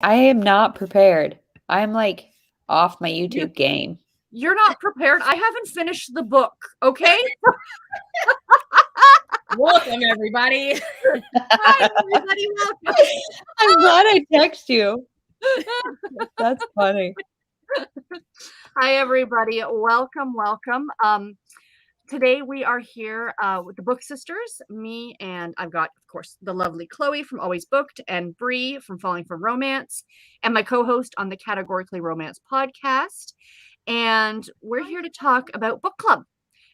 I am not prepared. I'm like off my YouTube game. You're not prepared. I haven't finished the book, okay? Welcome, everybody. Hi, everybody. Welcome. I'm glad I text you. That's funny. Hi, everybody. Welcome. Today we are here with the Book Sisters, me, and I've got, of course, the lovely Chloe from Always Booked and Bree from Falling from Romance, and my co-host on the Categorically Romance podcast. And we're here to talk about book club.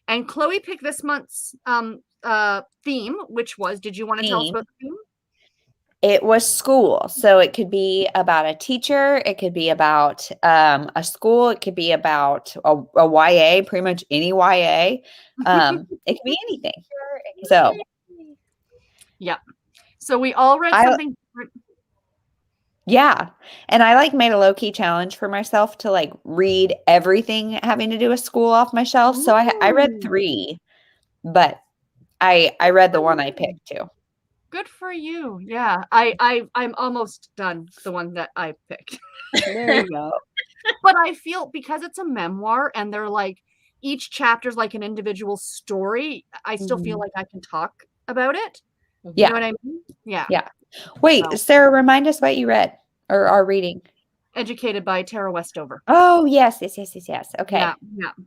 And Chloe picked this month's theme, which was, did you want to tell us about the theme? It was school. So it could be about a teacher. It could be about a school. It could be about a YA, pretty much any YA. It could be anything. So. Yeah. So we all read something different. Yeah. And I made a low-key challenge for myself to read everything having to do with school off my shelf. So I read 3, but I read the one I picked too. Good for you. Yeah. I'm almost done the one that I picked. There you go. But I feel because it's a memoir and they're each chapter's like an individual story, I still feel like I can talk about it. Yeah. You know what I mean? Yeah. Yeah. Wait, Sarah, remind us what you read or are reading. Educated by Tara Westover. Oh, yes. Okay.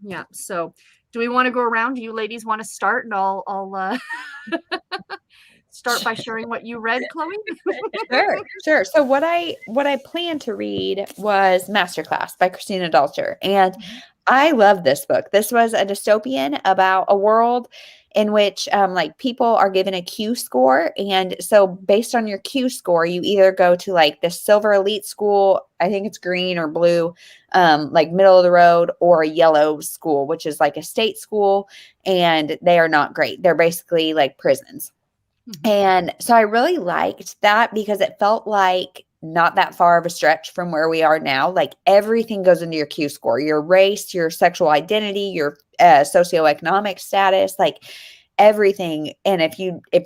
Yeah. So do we want to go around? Do you ladies want to start? And I'll start by sharing what you read, Chloe. Sure. So what I planned to read was Masterclass by Christina Dalter. And I love this book. This was a dystopian about a world in which people are given a Q score. And so based on your Q score, you either go to the silver elite school, I think it's green or blue, middle of the road, or a yellow school, which is a state school. And they are not great. They're basically prisons. And so I really liked that because it felt like not that far of a stretch from where we are now. Everything goes into your Q score, your race, your sexual identity, your socioeconomic status, everything. And if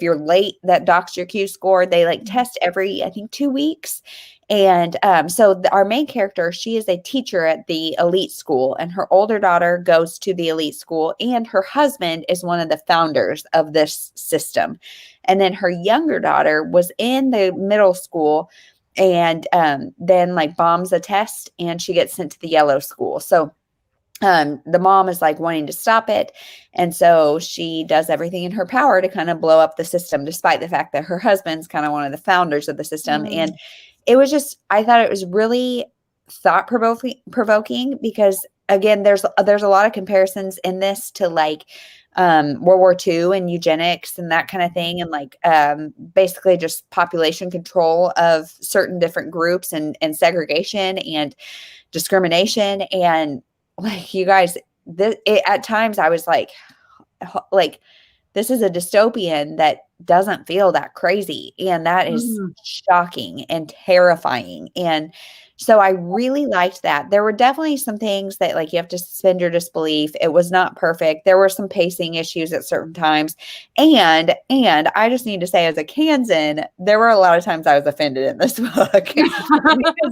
you're late, that docks your Q score. They test every, I think, 2 weeks. And so our main character, she is a teacher at the elite school, and her older daughter goes to the elite school, and her husband is one of the founders of this system. And then her younger daughter was in the middle school and then bombs a test and she gets sent to the yellow school. So the mom is wanting to stop it. And so she does everything in her power to kind of blow up the system, despite the fact that her husband's kind of one of the founders of the system. And it was just, I thought it was really thought provoking because again, there's a lot of comparisons in this to World War II and eugenics and that kind of thing. And basically just population control of certain different groups and segregation and discrimination. And you guys, at times I was this is a dystopian that doesn't feel that crazy. And that is shocking and terrifying. And so I really liked that. There were definitely some things that you have to suspend your disbelief. It was not perfect. There were some pacing issues at certain times. And I just need to say, as a Kansan, there were a lot of times I was offended in this book because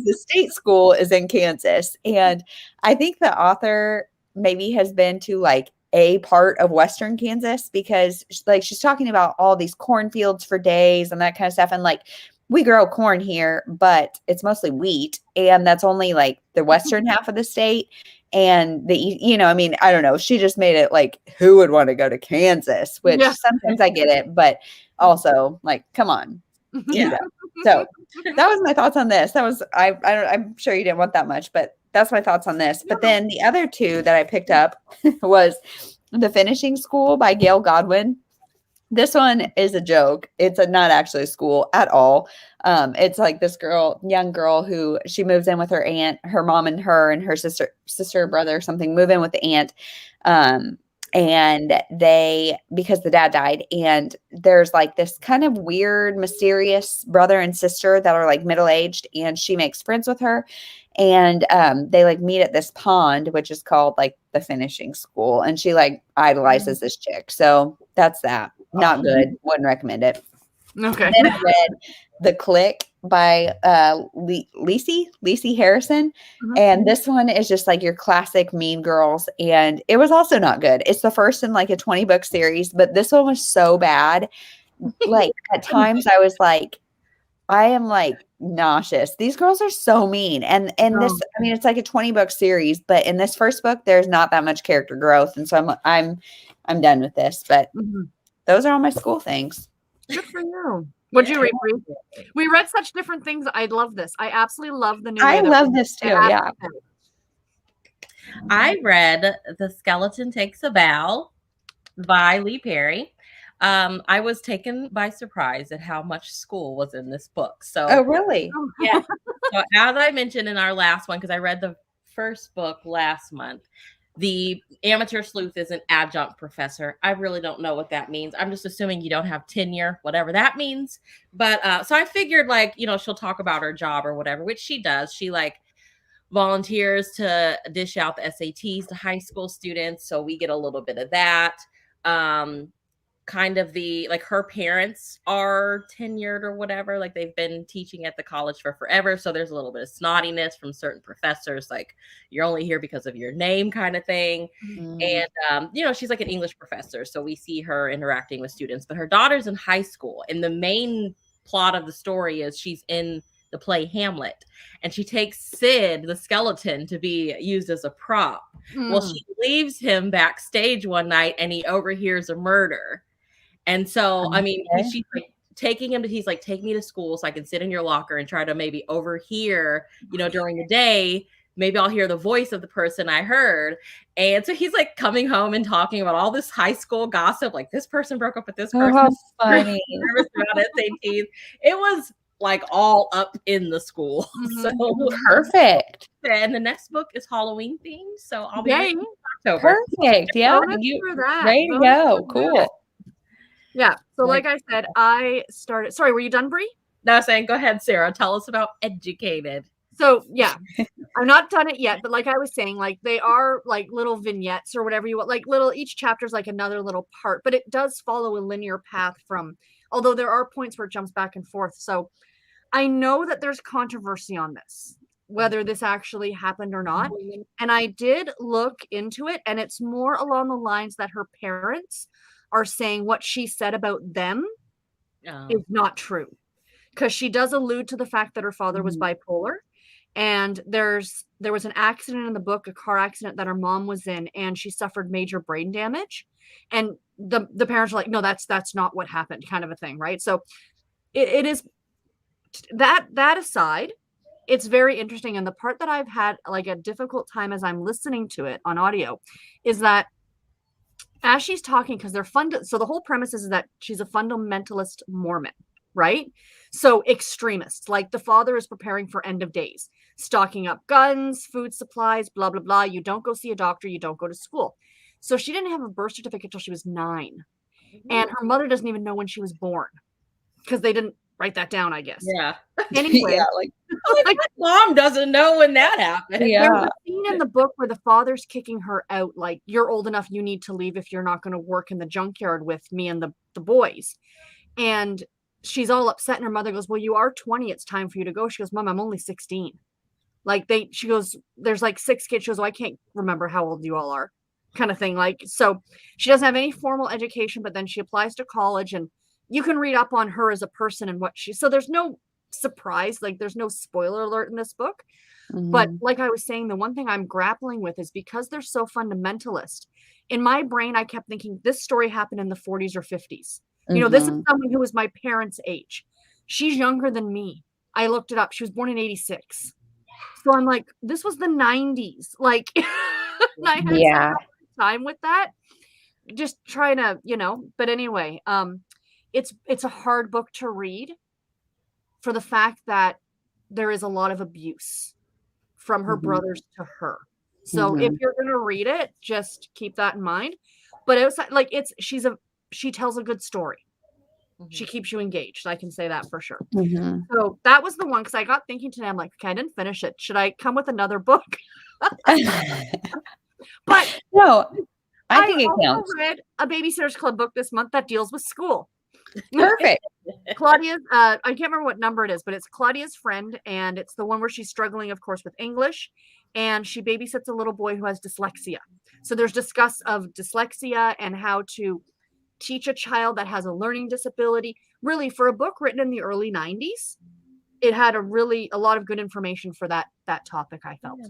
the state school is in Kansas. And I think the author maybe has been to a part of Western Kansas because she's talking about all these cornfields for days and that kind of stuff. And we grow corn here, but it's mostly wheat. And that's only the Western half of the state. And I don't know. She just made it who would want to go to Kansas, which sometimes I get it, but also come on. Yeah. So that was my thoughts on this. That was, I'm sure you didn't want that much, but that's my thoughts on this. But then the other 2 that I picked up was The Finishing School by Gail Godwin. This one is a joke. It's not actually a school at all. It's this young girl who she moves in with her aunt, her mom and her sister or brother or something move in with the aunt. And because the dad died, and there's this kind of weird, mysterious brother and sister that are middle-aged, and she makes friends with her. And they meet at this pond, which is called the Finishing School. And she idolizes this chick. So that's that. Not good. Wouldn't recommend it. Okay. Then I read The Click by Lacey Harrison. Mhm. And this one is just like your classic Mean Girls. And it was also not good. It's the first in like a 20-book series, but this one was so bad. Like at times I was like, I am like nauseous. These girls are so mean. And this, I mean, it's like a 20-book series, but in this first book, there's not that much character growth. And so I'm done with this. But those are all my school things. Good for you. What'd you read, Bree? We read such different things. I love this. I absolutely love the new. I love this too. Yeah. I read The Skeleton Takes a Bow by Lee Perry. I was taken by surprise at how much school was in this book. So, oh, really? Yeah. So, as I mentioned in our last one, because I read the first book last month, the amateur sleuth is an adjunct professor. I really don't know what that means. I'm just assuming you don't have tenure, whatever that means. But so I figured, like, you know, she'll talk about her job or whatever, which she does. She like volunteers to dish out the SATs to high school students. So we get a little bit of that. Kind of the, like, her parents are tenured or whatever, like they've been teaching at the college for forever, so there's a little bit of snottiness from certain professors, like you're only here because of your name kind of thing. And you know, she's like an English professor, so we see her interacting with students, but her daughter's in high school, and the main plot of the story is she's in the play Hamlet, and she takes Sid the skeleton to be used as a prop. Well, she leaves him backstage one night and he overhears a murder. And so, I mean, she's like taking him to, he's like, take me to school so I can sit in your locker and try to maybe overhear, you know, during the day, maybe I'll hear the voice of the person I heard. And so he's like coming home and talking about all this high school gossip, like this person broke up with this person. Oh, how funny. About SATs. It was like all up in the school. So perfect. And the next book is Halloween themed, so I'll be reading in October. Perfect. Yeah. Ready to go. Cool. Yeah. So like I said, I started. Sorry, were you done, Bree? No, I was saying, go ahead, Sarah. Tell us about Educated. So yeah, I'm not done it yet, but like I was saying, like they are like little vignettes or whatever you want, like little, each chapter is like another little part, but it does follow a linear path from, although there are points where it jumps back and forth. So I know that there's controversy on this, whether this actually happened or not. And I did look into it, and it's more along the lines that her parents are saying what she said about them is not true. Because she does allude to the fact that her father was bipolar. And there was an accident in the book, a car accident that her mom was in, and she suffered major brain damage. And the parents are like, no, that's not what happened, kind of a thing, right? So it is that aside, it's very interesting. And the part that I've had like a difficult time as I'm listening to it on audio is that as she's talking, because they're so the whole premise is that she's a fundamentalist Mormon, right? So extremists, like the father is preparing for end of days, stocking up guns, food supplies, blah, blah, blah. You don't go see a doctor. You don't go to school. So she didn't have a birth certificate till she was 9. And her mother doesn't even know when she was born because they didn't write that down, I guess. Yeah. Anyway, yeah, like my mom doesn't know when that happened. Yeah. There's a scene in the book where the father's kicking her out, like, you're old enough, you need to leave if you're not going to work in the junkyard with me and the boys. And she's all upset, and her mother goes, well, you are 20, it's time for you to go. She goes, Mom, I'm only 16. Like she goes, there's like 6 kids. She goes, oh, I can't remember how old you all are, kind of thing. Like, so she doesn't have any formal education, but then she applies to college, and you can read up on her as a person and what so there's no surprise, like there's no spoiler alert in this book. But like I was saying, the one thing I'm grappling with is because they're so fundamentalist, in my brain, I kept thinking this story happened in the 40s or 50s. You know, this is someone who was my parents' age. She's younger than me. I looked it up. She was born in 86. So I'm like, this was the 90s. Like, I had some time with that. Just trying to, you know, but anyway, it's a hard book to read for the fact that there is a lot of abuse from her brothers to her. So if you're going to read it, just keep that in mind. But outside, like she tells a good story. She keeps you engaged. I can say that for sure. So that was the one, because I got thinking today, I'm like, okay, I didn't finish it. Should I come with another book? But no, I think it counts. I read a Babysitter's Club book this month that deals with school. Perfect. Claudia's, I can't remember what number it is, but it's Claudia's friend, and it's the one where she's struggling, of course, with English, and she babysits a little boy who has dyslexia. So there's discuss of dyslexia and how to teach a child that has a learning disability. Really, for a book written in the early 90s, it had a lot of good information for that topic, I felt.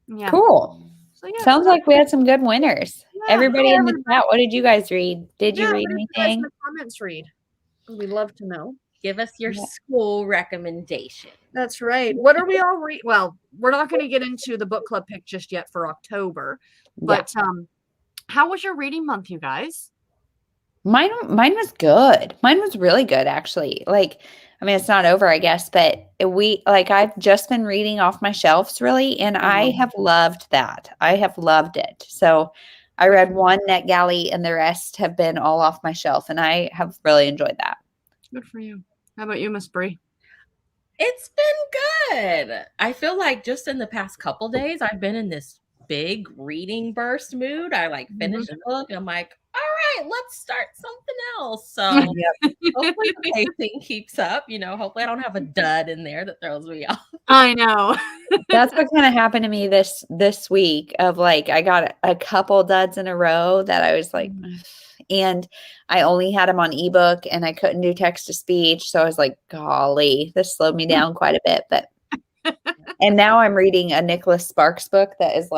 Yeah. Cool. So, yeah, Sounds like we had some good winners. Yeah, Everybody hi, in the everybody. chat, what did you guys read? Did you Yeah, read what did you guys in anything? the comments read? We'd love to know. Give us your Yeah. school recommendation. That's right. What are we all read? Well, we're not going to get into the book club pick just yet for October, but how was your reading month, you guys? Mine was good. Mine was really good, actually. Like, I mean, it's not over, I guess, but I've just been reading off my shelves, really, and I have loved that. I have loved it. So I read one NetGalley, and the rest have been all off my shelf, and I have really enjoyed that. Good for you. How about you, Miss Bree? It's been good. I feel like just in the past couple days, I've been in this big reading burst mood. I finished a book, and I'm like, all right, let's start something else. So hopefully the pacing keeps up. Hopefully I don't have a dud in there that throws me off. I know. That's what kind of happened to me this week of I got a couple duds in a row that I was like, and I only had them on ebook and I couldn't do text to speech. So I was like, golly, this slowed me down quite a bit. But and now I'm reading a Nicholas Sparks book that is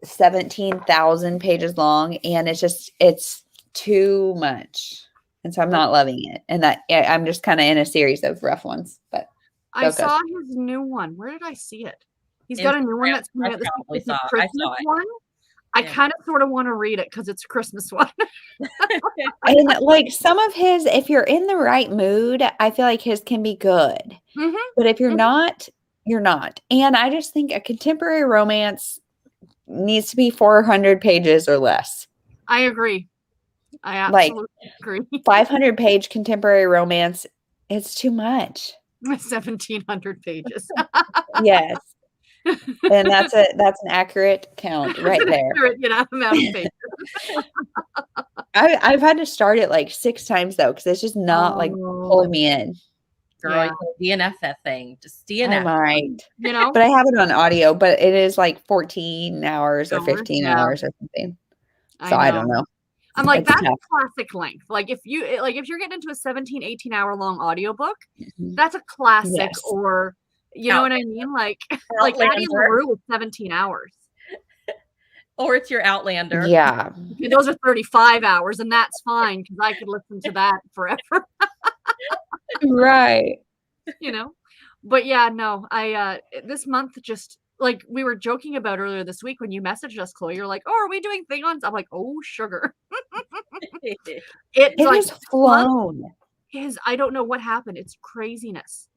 17,000 pages long, and it's too much. And so I'm not loving it. And I'm just kind of in a series of rough ones, but I saw his new one. Where did I see it? He's got a new one that's coming out this week. It's a Christmas one. I kind of sort of want to read it because it's a Christmas one. And some of his, if you're in the right mood, I feel like his can be good. But if you're not, you're not. And I just think a contemporary romance needs to be 400 pages or less. I agree. I absolutely agree. 500-page contemporary romance, it's too much. 1,700 pages. Yes. And that's an accurate count right there. Amount of pages. I've had to start it 6 times though, because it's just not pulling me in. Girl, DNF that thing. Just DNF. I'm all right. But I have it on audio, but it is 14 hours or 15 hours or something. So I don't know. I'm like, that's classic length. If you're getting into a 17, 18 hour long audiobook, that's a classic. Yes. Or you know what I mean? Like Addie LaRue is 17 hours. Or it's your Outlander. Yeah. Those are 35 hours, and that's fine because I could listen to that forever. Right. But yeah, no, I this month just we were joking about earlier this week when you messaged us, Chloe, you're like, oh, are we doing thing on? I'm like, oh, sugar. It has flown. I don't know what happened. It's craziness.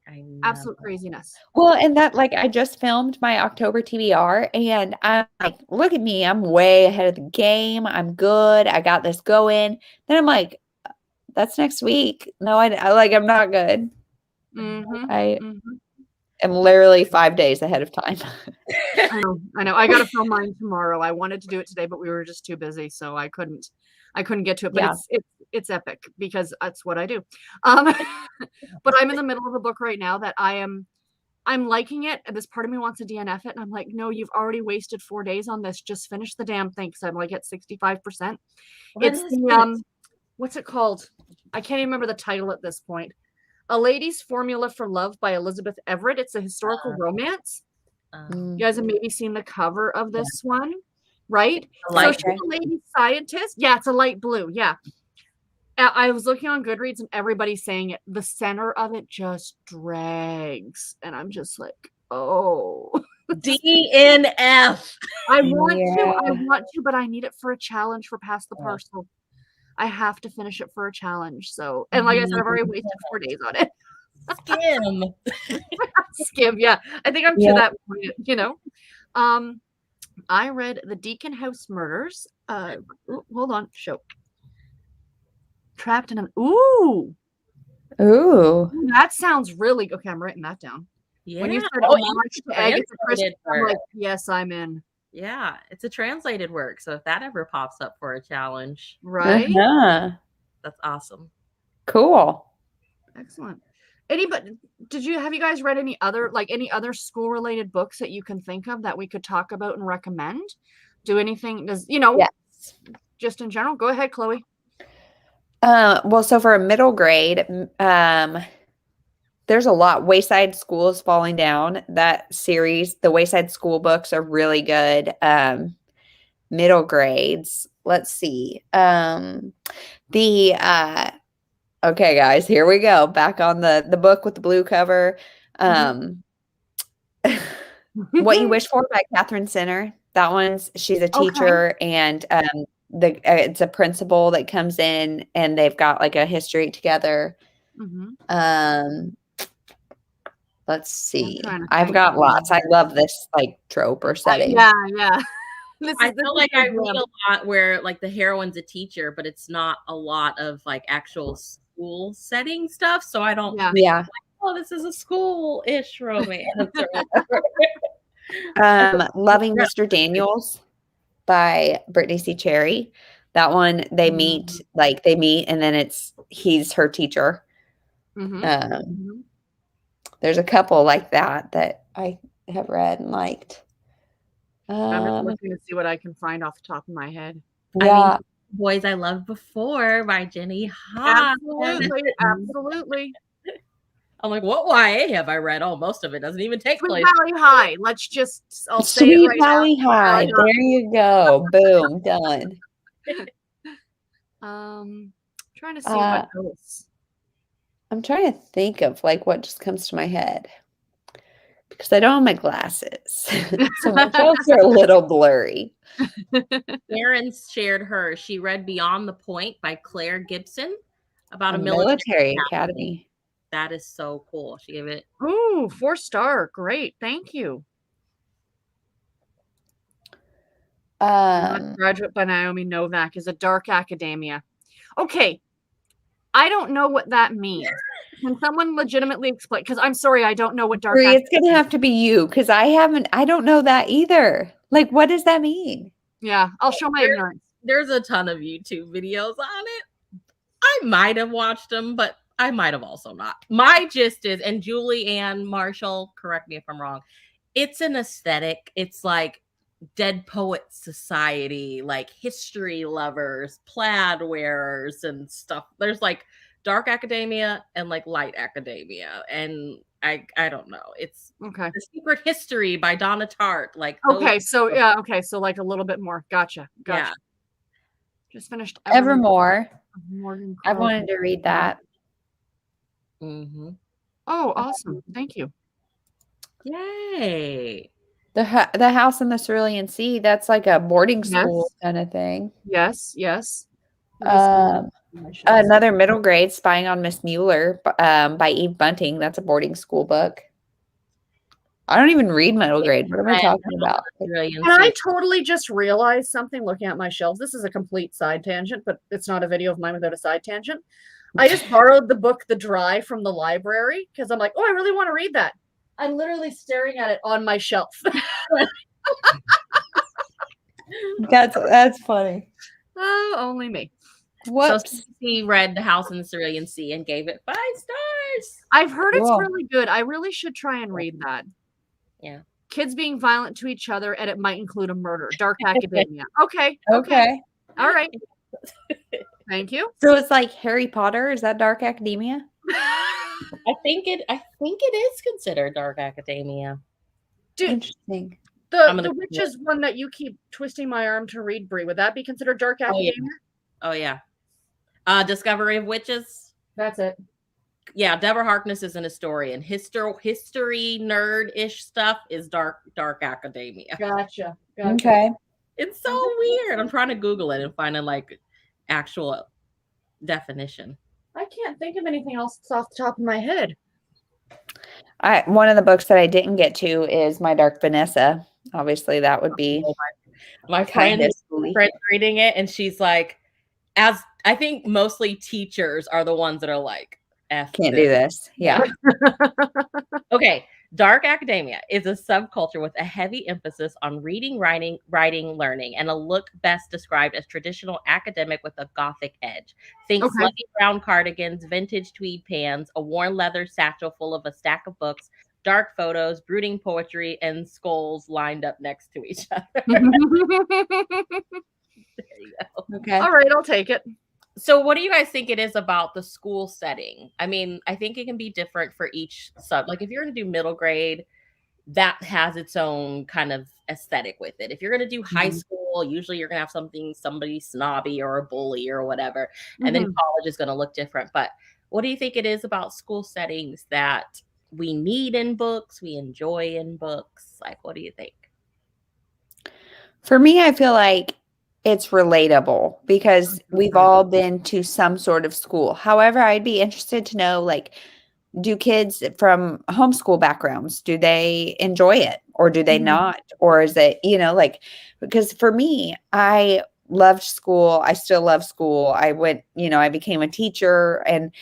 Absolute craziness. Well, and that I just filmed my October TBR, and I'm like, look at me, I'm way ahead of the game. I'm good. I got this going. Then I'm like, that's next week. No, I'm not good. I am literally 5 days ahead of time. I know. I got to film mine tomorrow. I wanted to do it today, but we were just too busy, so I couldn't get to it. But it's epic because that's what I do. But I'm in the middle of a book right now that I'm liking it, and this part of me wants to DNF it, and I'm like, no, you've already wasted 4 days on this. Just finish the damn thing, because I'm at 65%. It's the what's it called? I can't even remember the title at this point. A Lady's Formula for Love by Elizabeth Everett. It's a historical romance. You guys have maybe seen the cover of this one, right? So she's a lady scientist. Yeah, it's a light blue. Yeah. I was looking on Goodreads and everybody's saying it. The center of it just drags. And I'm just like, oh. DNF. I want to, but I need it for a challenge for Past the Parcel. I have to finish it for a challenge. So, and like I said, I've already wasted 4 days on it. Skim, yeah. I think I'm to that point, I read The Deacon House Murders. Hold on, Trapped in an Ooh, that sounds really okay. I'm writing that down. Yeah. When you said homage to Agatha Christie, I'm like, yes, I'm in. Yeah, it's a translated work. So if that ever pops up for a challenge, right? Uh-huh. That's awesome. Cool. Excellent. Anybody, have you guys read any other school related books that you can think of that we could talk about and recommend? Yes. Just in general? Go ahead, Chloe. Well, so for a middle grade, there's a lot. Wayside School is Falling Down. That series, the Wayside School books are really good. Middle grades. Let's see. Okay, guys, here we go. Back on the book with the blue cover. What You Wish For by Catherine Sinner. That she's a teacher, and it's a principal that comes in, and they've got like a history together. Let's see. I've got lots. I love this like trope or setting. Yeah. I feel like I read a lot where like the heroine's a teacher, but it's not a lot of like actual school setting stuff. So I don't. Yeah. Like, oh, this is a school-ish romance. Loving Mr. Daniels by Brittany C. Cherry. That one they meet, and then he's her teacher. There's a couple like that I have read and liked. I'm just looking to see what I can find off the top of my head. Yeah. Boys I Loved Before by Jenny Ha. Absolutely. I'm like, what YA have I read? Oh, most of it doesn't even take place. Sweet Valley High. I'll say Sweet it right Valley now. High. There you go. Boom. Done. Trying to see what else. I'm trying to think of like what just comes to my head because I don't have my glasses, so my jokes are a little blurry. Erin shared hers. She read Beyond the Point by Claire Gibson about a military academy. That is so cool. She gave it 4-star. Great, thank you. Graduate by Naomi Novak is a dark academia. Okay, I don't know what that means. Can someone legitimately explain? Because I'm sorry, I don't know what dark. It's gonna have to be you because I don't know that either. Like, what does that mean? Yeah, I'll show my ignorance. There's a ton of YouTube videos on it. I might have watched them, but I might have also not. My gist is, and Julie Ann Marshall, correct me if I'm wrong, it's an aesthetic. It's like Dead Poets Society, like history lovers, plaid wearers and stuff. There's like dark academia and like light academia. And I don't know. It's The Secret History by Donna Tartt. Like so like a little bit more. Gotcha. Yeah. Just finished Evermore. I wanted to read that. Oh, awesome. Thank you. Yay. The House in the Cerulean Sea, that's like a boarding school kind of thing. Yes. Another middle grade, Spying on Miss Mueller by Eve Bunting. That's a boarding school book. I don't even read middle grade. What am I talking about? And I totally just realized something looking at my shelves. This is a complete side tangent, but it's not a video of mine without a side tangent. I just borrowed the book The Dry from the library because I'm like, I really want to read that. I'm literally staring at it on my shelf. That's funny. Oh, only me. What? So he read The House in the Cerulean Sea and gave it 5 stars. I've heard it's really good. I really should try and read that. Yeah. Kids being violent to each other, and it might include a murder. Dark academia. Okay. All right. Thank you. So it's like Harry Potter. Is that dark academia? I think it is considered dark academia. Dude, interesting. The witches one that you keep twisting my arm to read, Brie, would that be considered dark academia? Oh yeah. Discovery of Witches. That's it. Yeah, Deborah Harkness is an historian. History nerd-ish stuff is dark academia. Gotcha. Okay. It's so weird. I'm trying to Google it and find a like actual definition. I can't think of anything else off the top of my head. One of the books that I didn't get to is My Dark Vanessa. Obviously, that would be my friend's reading it, and she's like, as I think mostly teachers are the ones that are like, can't do this. Yeah. Okay. Dark academia is a subculture with a heavy emphasis on reading, writing, learning, and a look best described as traditional academic with a gothic edge. Think Okay. slutty brown cardigans, vintage tweed pants, a worn leather satchel full of a stack of books, dark photos, brooding poetry, and skulls lined up next to each other. There you go. Okay. All right, I'll take it. So what do you guys think it is about the school setting? I mean, I think it can be different for each sub. Like if you're going to do middle grade, that has its own kind of aesthetic with it. If you're going to do high school, usually you're going to have somebody snobby or a bully or whatever. And then college is going to look different. But what do you think it is about school settings that we need in books, we enjoy in books? Like, what do you think? For me, I feel like it's relatable because we've all been to some sort of school. However, I'd be interested to know, like, do kids from homeschool backgrounds, do they enjoy it or do they not? Or is it, like, because for me, I loved school. I still love school. I went, I became a teacher and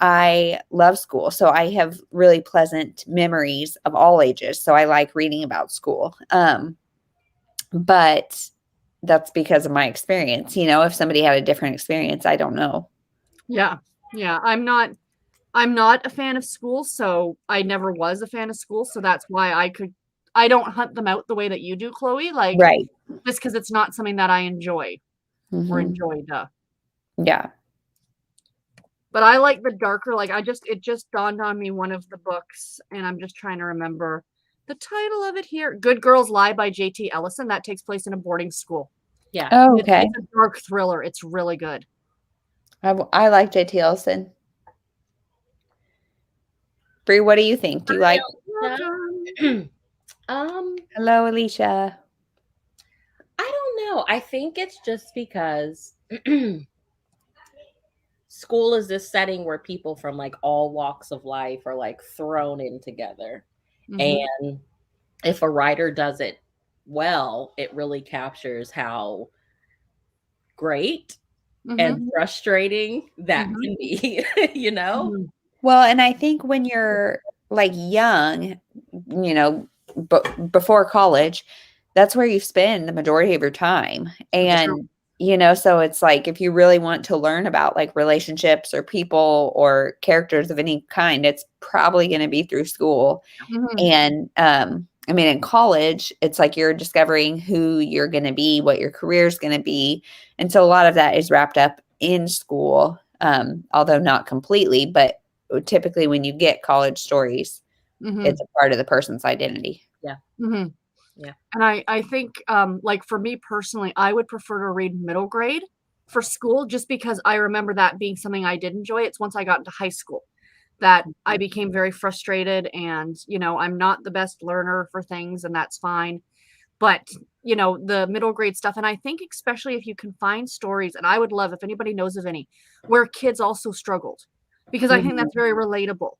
I love school. So I have really pleasant memories of all ages. So I like reading about school. But that's because of my experience. If somebody had a different experience, I don't know. Yeah. I'm not a fan of school, so I never was a fan of school. So that's why I don't hunt them out the way that you do, Chloe. Like, Right. Just because it's not something that I enjoy or enjoyed. Yeah. But I like the darker, like it just dawned on me one of the books, and I'm just trying to remember the title of it here. Good Girls Lie by J.T. Ellison. That takes place in a boarding school. Yeah. Oh, okay. It's a dark thriller. It's really good. I like J.T. Ellison. Bree, what do you think? Do you like? Hello, Alicia. I don't know. I think it's just because school is this setting where people from like all walks of life are like thrown in together. And if a writer does it well, it really captures how great and frustrating that can be, Well, and I think when you're like young, before college, that's where you spend the majority of your time. And, so it's like, if you really want to learn about like relationships or people or characters of any kind, it's probably going to be through school. And, I mean, in college, it's like you're discovering who you're going to be, what your career is going to be. And so a lot of that is wrapped up in school, although not completely, but typically when you get college stories, it's a part of the person's identity. Yeah. Yeah. And I think, like for me personally, I would prefer to read middle grade for school just because I remember that being something I did enjoy. It's once I got into high school that I became very frustrated and, I'm not the best learner for things and that's fine. But, the middle grade stuff. And I think especially if you can find stories, and I would love if anybody knows of any, where kids also struggled, because I think that's very relatable,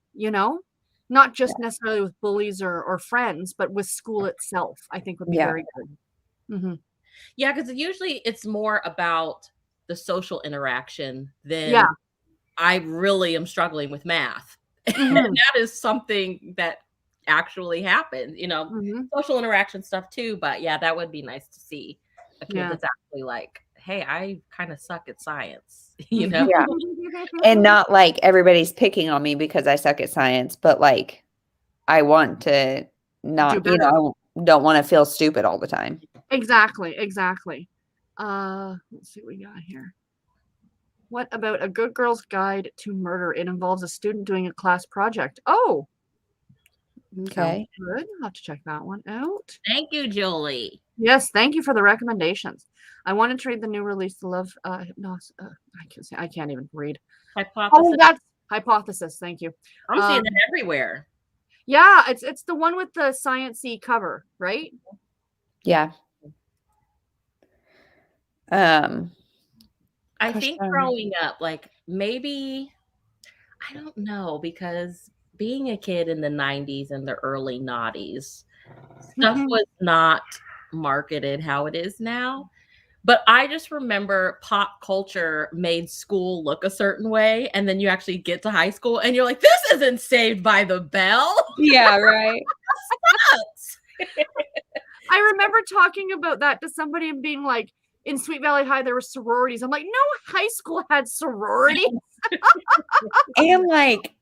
not just necessarily with bullies or friends, but with school itself, I think would be very good. Yeah, because usually it's more about the social interaction than I really am struggling with math. And that is something that actually happens, social interaction stuff too. But yeah, that would be nice to see a kid that's actually like, hey, I kind of suck at science, Yeah. And not like everybody's picking on me because I suck at science, but like I want to not, I don't want to feel stupid all the time. Exactly. Let's see what we got here. What about A Good Girl's Guide to Murder? It involves a student doing a class project. Oh, okay. Good. I'll have to check that one out. Thank you, Julie. Yes, thank you for the recommendations. I wanted to read the new release, The Love Hypnosis. I can't even read. Hypothesis. Oh, that's Hypothesis. Thank you. I'm seeing it everywhere. Yeah, it's the one with the science-y cover, right? Yeah. I think growing up, like maybe, I don't know, because being a kid in the 90s and the early noughties, stuff was not marketed how it is now. But I just remember pop culture made school look a certain way. And then you actually get to high school and you're like, this isn't Saved by the Bell. Yeah, right. I remember talking about that to somebody and being like, in Sweet Valley High, there were sororities. I'm like, no high school had sororities. And like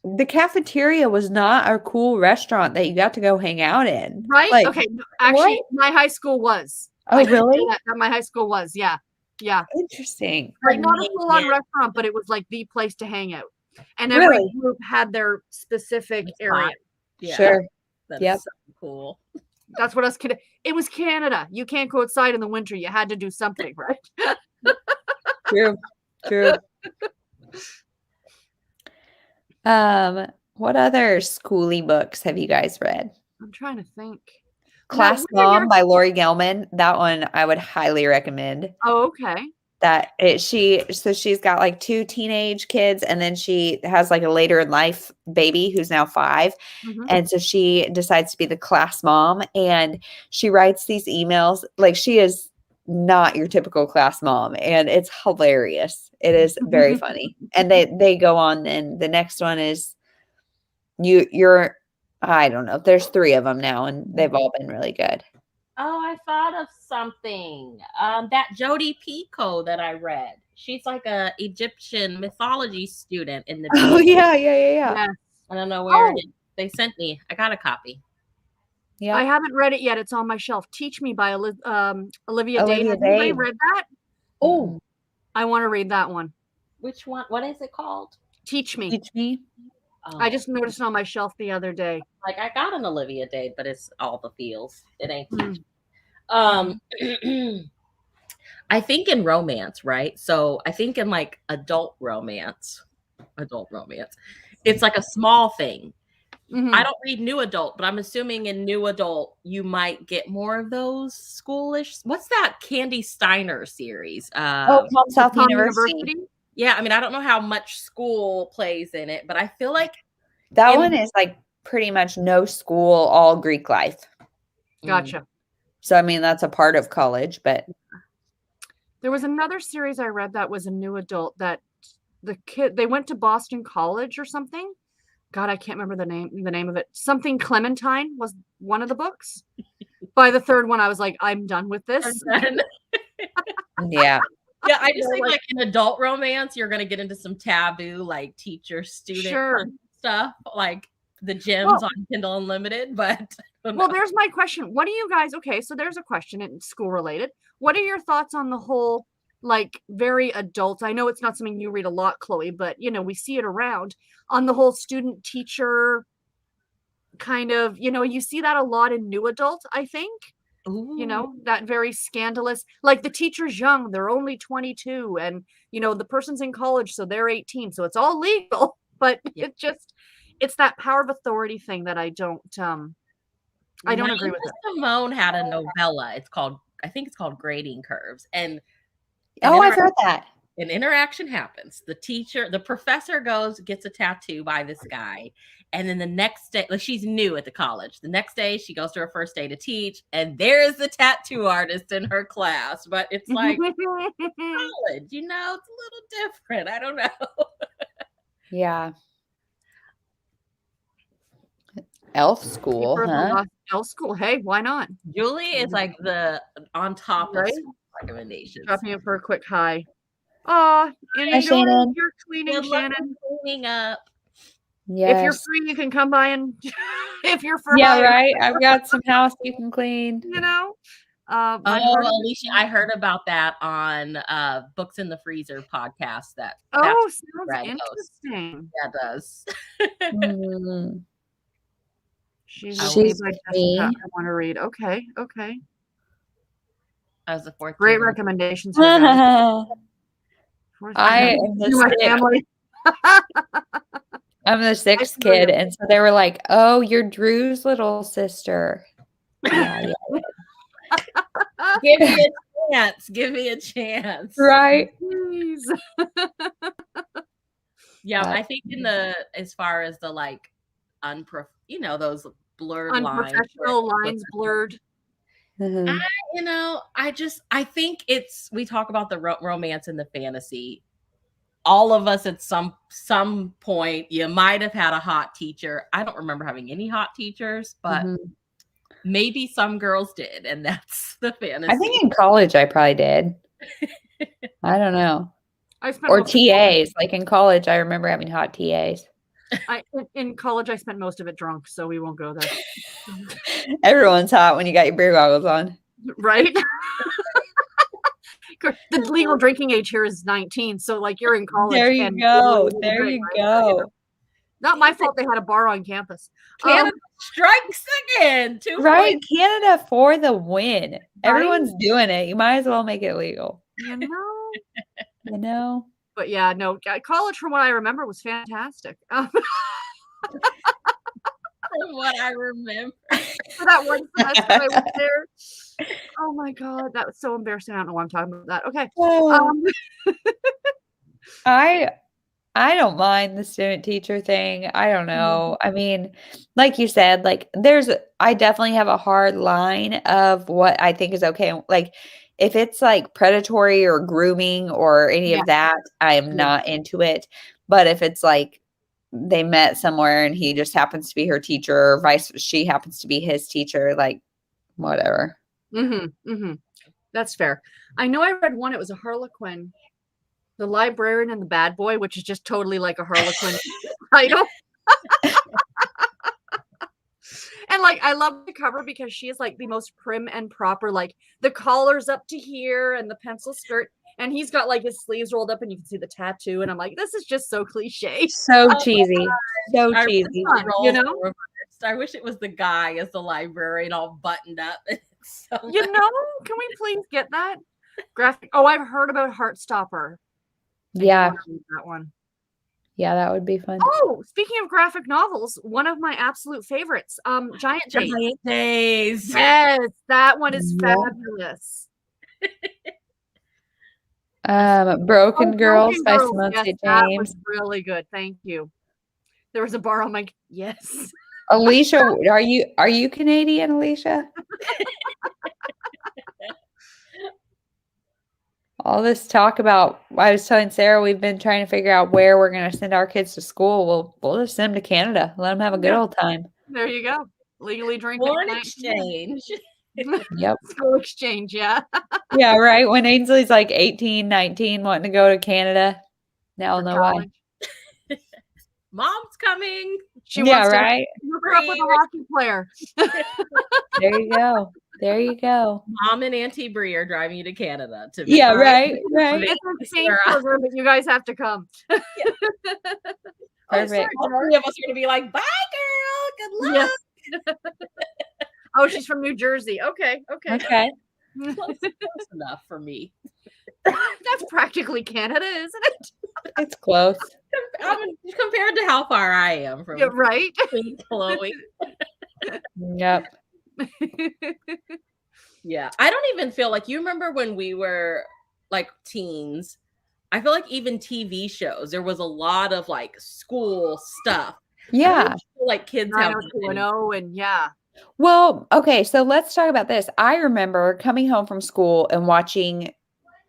the cafeteria was not a cool restaurant that you got to go hang out in. Right? Like, okay. Actually, my high school was. Oh, really? That my high school was. Yeah. Yeah. Interesting. Like not a full-on restaurant, but it was like the place to hang out. And every Really? group had their specific area. Yeah. Sure. That's so cool. That's what us kid. It was Canada. You can't go outside in the winter. You had to do something, right? True. What other schooly books have you guys read? I'm trying to think. Class Mom by Lori Gelman. That one I would highly recommend. Oh, okay. She's got like 2 teenage kids, and then she has like a later in life baby who's now 5. Mm-hmm. And so she decides to be the class mom, and she writes these emails. Like, she is not your typical class mom, and it's hilarious. It is very funny. And they go on, and the next one is you're I don't know. There's 3 of them now, and they've all been really good. Oh, I thought of something. That Jodi Picoult that I read. She's like a Egyptian mythology student in the. Oh yeah. I don't know where they sent me. I got a copy. Yeah, I haven't read it yet. It's on my shelf. Teach Me by Olivia Day. Have anybody read that? Oh, I want to read that one. Which one? What is it called? Teach Me. Teach Me. Oh. I just noticed it on my shelf the other day. Like, I got an Olivia Day, but it's all the feels. It ain't. I think in romance, right? So I think in like adult romance, it's like a small thing. I don't read new adult, but I'm assuming in new adult you might get more of those schoolish. What's that Candy Steiner series? Palm South University. Yeah, I mean, I don't know how much school plays in it, but I feel like that one is like pretty much no school, all Greek life. Gotcha. So I mean, that's a part of college, but there was another series I read that was a new adult that they went to Boston College or something. God, I can't remember the name of it. Something Clementine was one of the books. By the 3rd one, I was like, I'm done with this. Yeah. Yeah, I just think like in adult romance, you're gonna get into some taboo, like teacher-student stuff, like the gems on Kindle Unlimited. But well, there's my question. What do you guys? Okay, so there's a question in school related. What are your thoughts on the whole, like, very adult? I know it's not something you read a lot, Chloe, but we see it around on the whole student-teacher kind of. You see that a lot in new adult, I think. Ooh. That very scandalous, like the teacher's young, they're only 22, and the person's in college, so they're 18, so it's all legal, but it's that power of authority thing that I don't agree with it. Simone had a novella. I think it's called Grading Curves, and I've heard that. An interaction happens. The professor gets a tattoo by this guy. And then the next day, like, she's new at the college. The next day she goes to her first day to teach, and there's the tattoo artist in her class. But it's like college, it's a little different. I don't know. Yeah. Elf school, huh? Elf school. Hey, why not? Julie is like the on top of recommendations. Dropping it for a quick hi. Oh, and Shannon. You're cleaning, Shannon. Cleaning up. Yes. If you're free, you can come by and if you're free. Yeah, right. I've got some house you can clean. Alicia, I heard about that on Books in the Freezer podcast. Sounds interesting. Yeah, it does. She's I want to read. Okay. As the 4th. Great recommendations. I am the family. I'm the 6th kid, and so they were like, "Oh, you're Drew's little sister." Yeah. Give me a chance. Right. Please. Yeah, I think as far as the like those blurred unprofessional lines blurred. Mhm. I think we talk about the romance and the fantasy. All of us at some point, you might have had a hot teacher. I don't remember having any hot teachers, but Mhm. maybe some girls did, and that's the fantasy. I think in college I probably did. I don't know. I spent Or most of college- TAs. Like in college, I remember having hot TAs. in college, I spent most of it drunk, so we won't go there. Everyone's hot when you got your beer goggles on. Right? The legal drinking age here is 19, so like you're in college. There you and go. literally There drink, you right? So, go. not my fault they had a bar on campus. Canada strikes again. 2 Right? points. Canada for the win. Everyone's doing it. You might as well make it legal. You know? You know? But yeah, no, college from what I remember was fantastic. From what I remember. For that one semester I was there. Oh my God, that was so embarrassing. I don't know why I'm talking about that. Okay. I don't mind the student teacher thing. I don't know. I mean, like you said, like I definitely have a hard line of what I think is okay. Like if it's like predatory or grooming or any of that, I am not into it. But if it's like they met somewhere and he just happens to be her teacher or she happens to be his teacher, like whatever. That's fair. I know I read one, it was a Harlequin, The Librarian and the Bad Boy, which is just totally like a Harlequin title. And like I love the cover because she is like the most prim and proper, like the collar's up to here and the pencil skirt, and he's got like his sleeves rolled up and you can see the tattoo, and I'm like, this is just so cliche. So cheesy. So cheesy. Fun, you know? I wish it was the guy as the librarian all buttoned up. So you know, can we please get that graphic? Oh, I've heard about Heartstopper. Yeah. That one. Yeah, that would be fun. Oh, speaking of graphic novels, one of my absolute favorites, Giant Days. Giant Days. Yes, that one is fabulous. Broken Girls by Simone Yes, St. that James. was really good. Thank you. There was a bar on my yes. Alicia, are you Canadian, Alicia? All this talk about, I was telling Sarah, we've been trying to figure out where we're going to send our kids to school. We'll just send them to Canada. Let them have a good old time. There you go. Legally drink. One exchange. Yep. School exchange, yeah. Yeah, right. When Ainsley's like 18, 19, wanting to go to Canada. Now I'll know why. Mom's coming. She wants to right. hook her up with a hockey player. There you go. There you go. Mom and Auntie Bree are driving you to Canada. Right. It's the same program, but you guys have to come. Perfect. All three of us are going to be like, bye, girl. Good luck. Yes. Oh, she's from New Jersey. Okay. Close enough for me. That's practically Canada, isn't it? It's close. Compared to how far I am from right. Chloe. Yep. Yeah. I don't even feel like, you remember when we were like teens, I feel like even TV shows, there was a lot of like school stuff. Yeah. Like kids have 90210 and yeah. Well, okay, so let's talk about this. I remember coming home from school and watching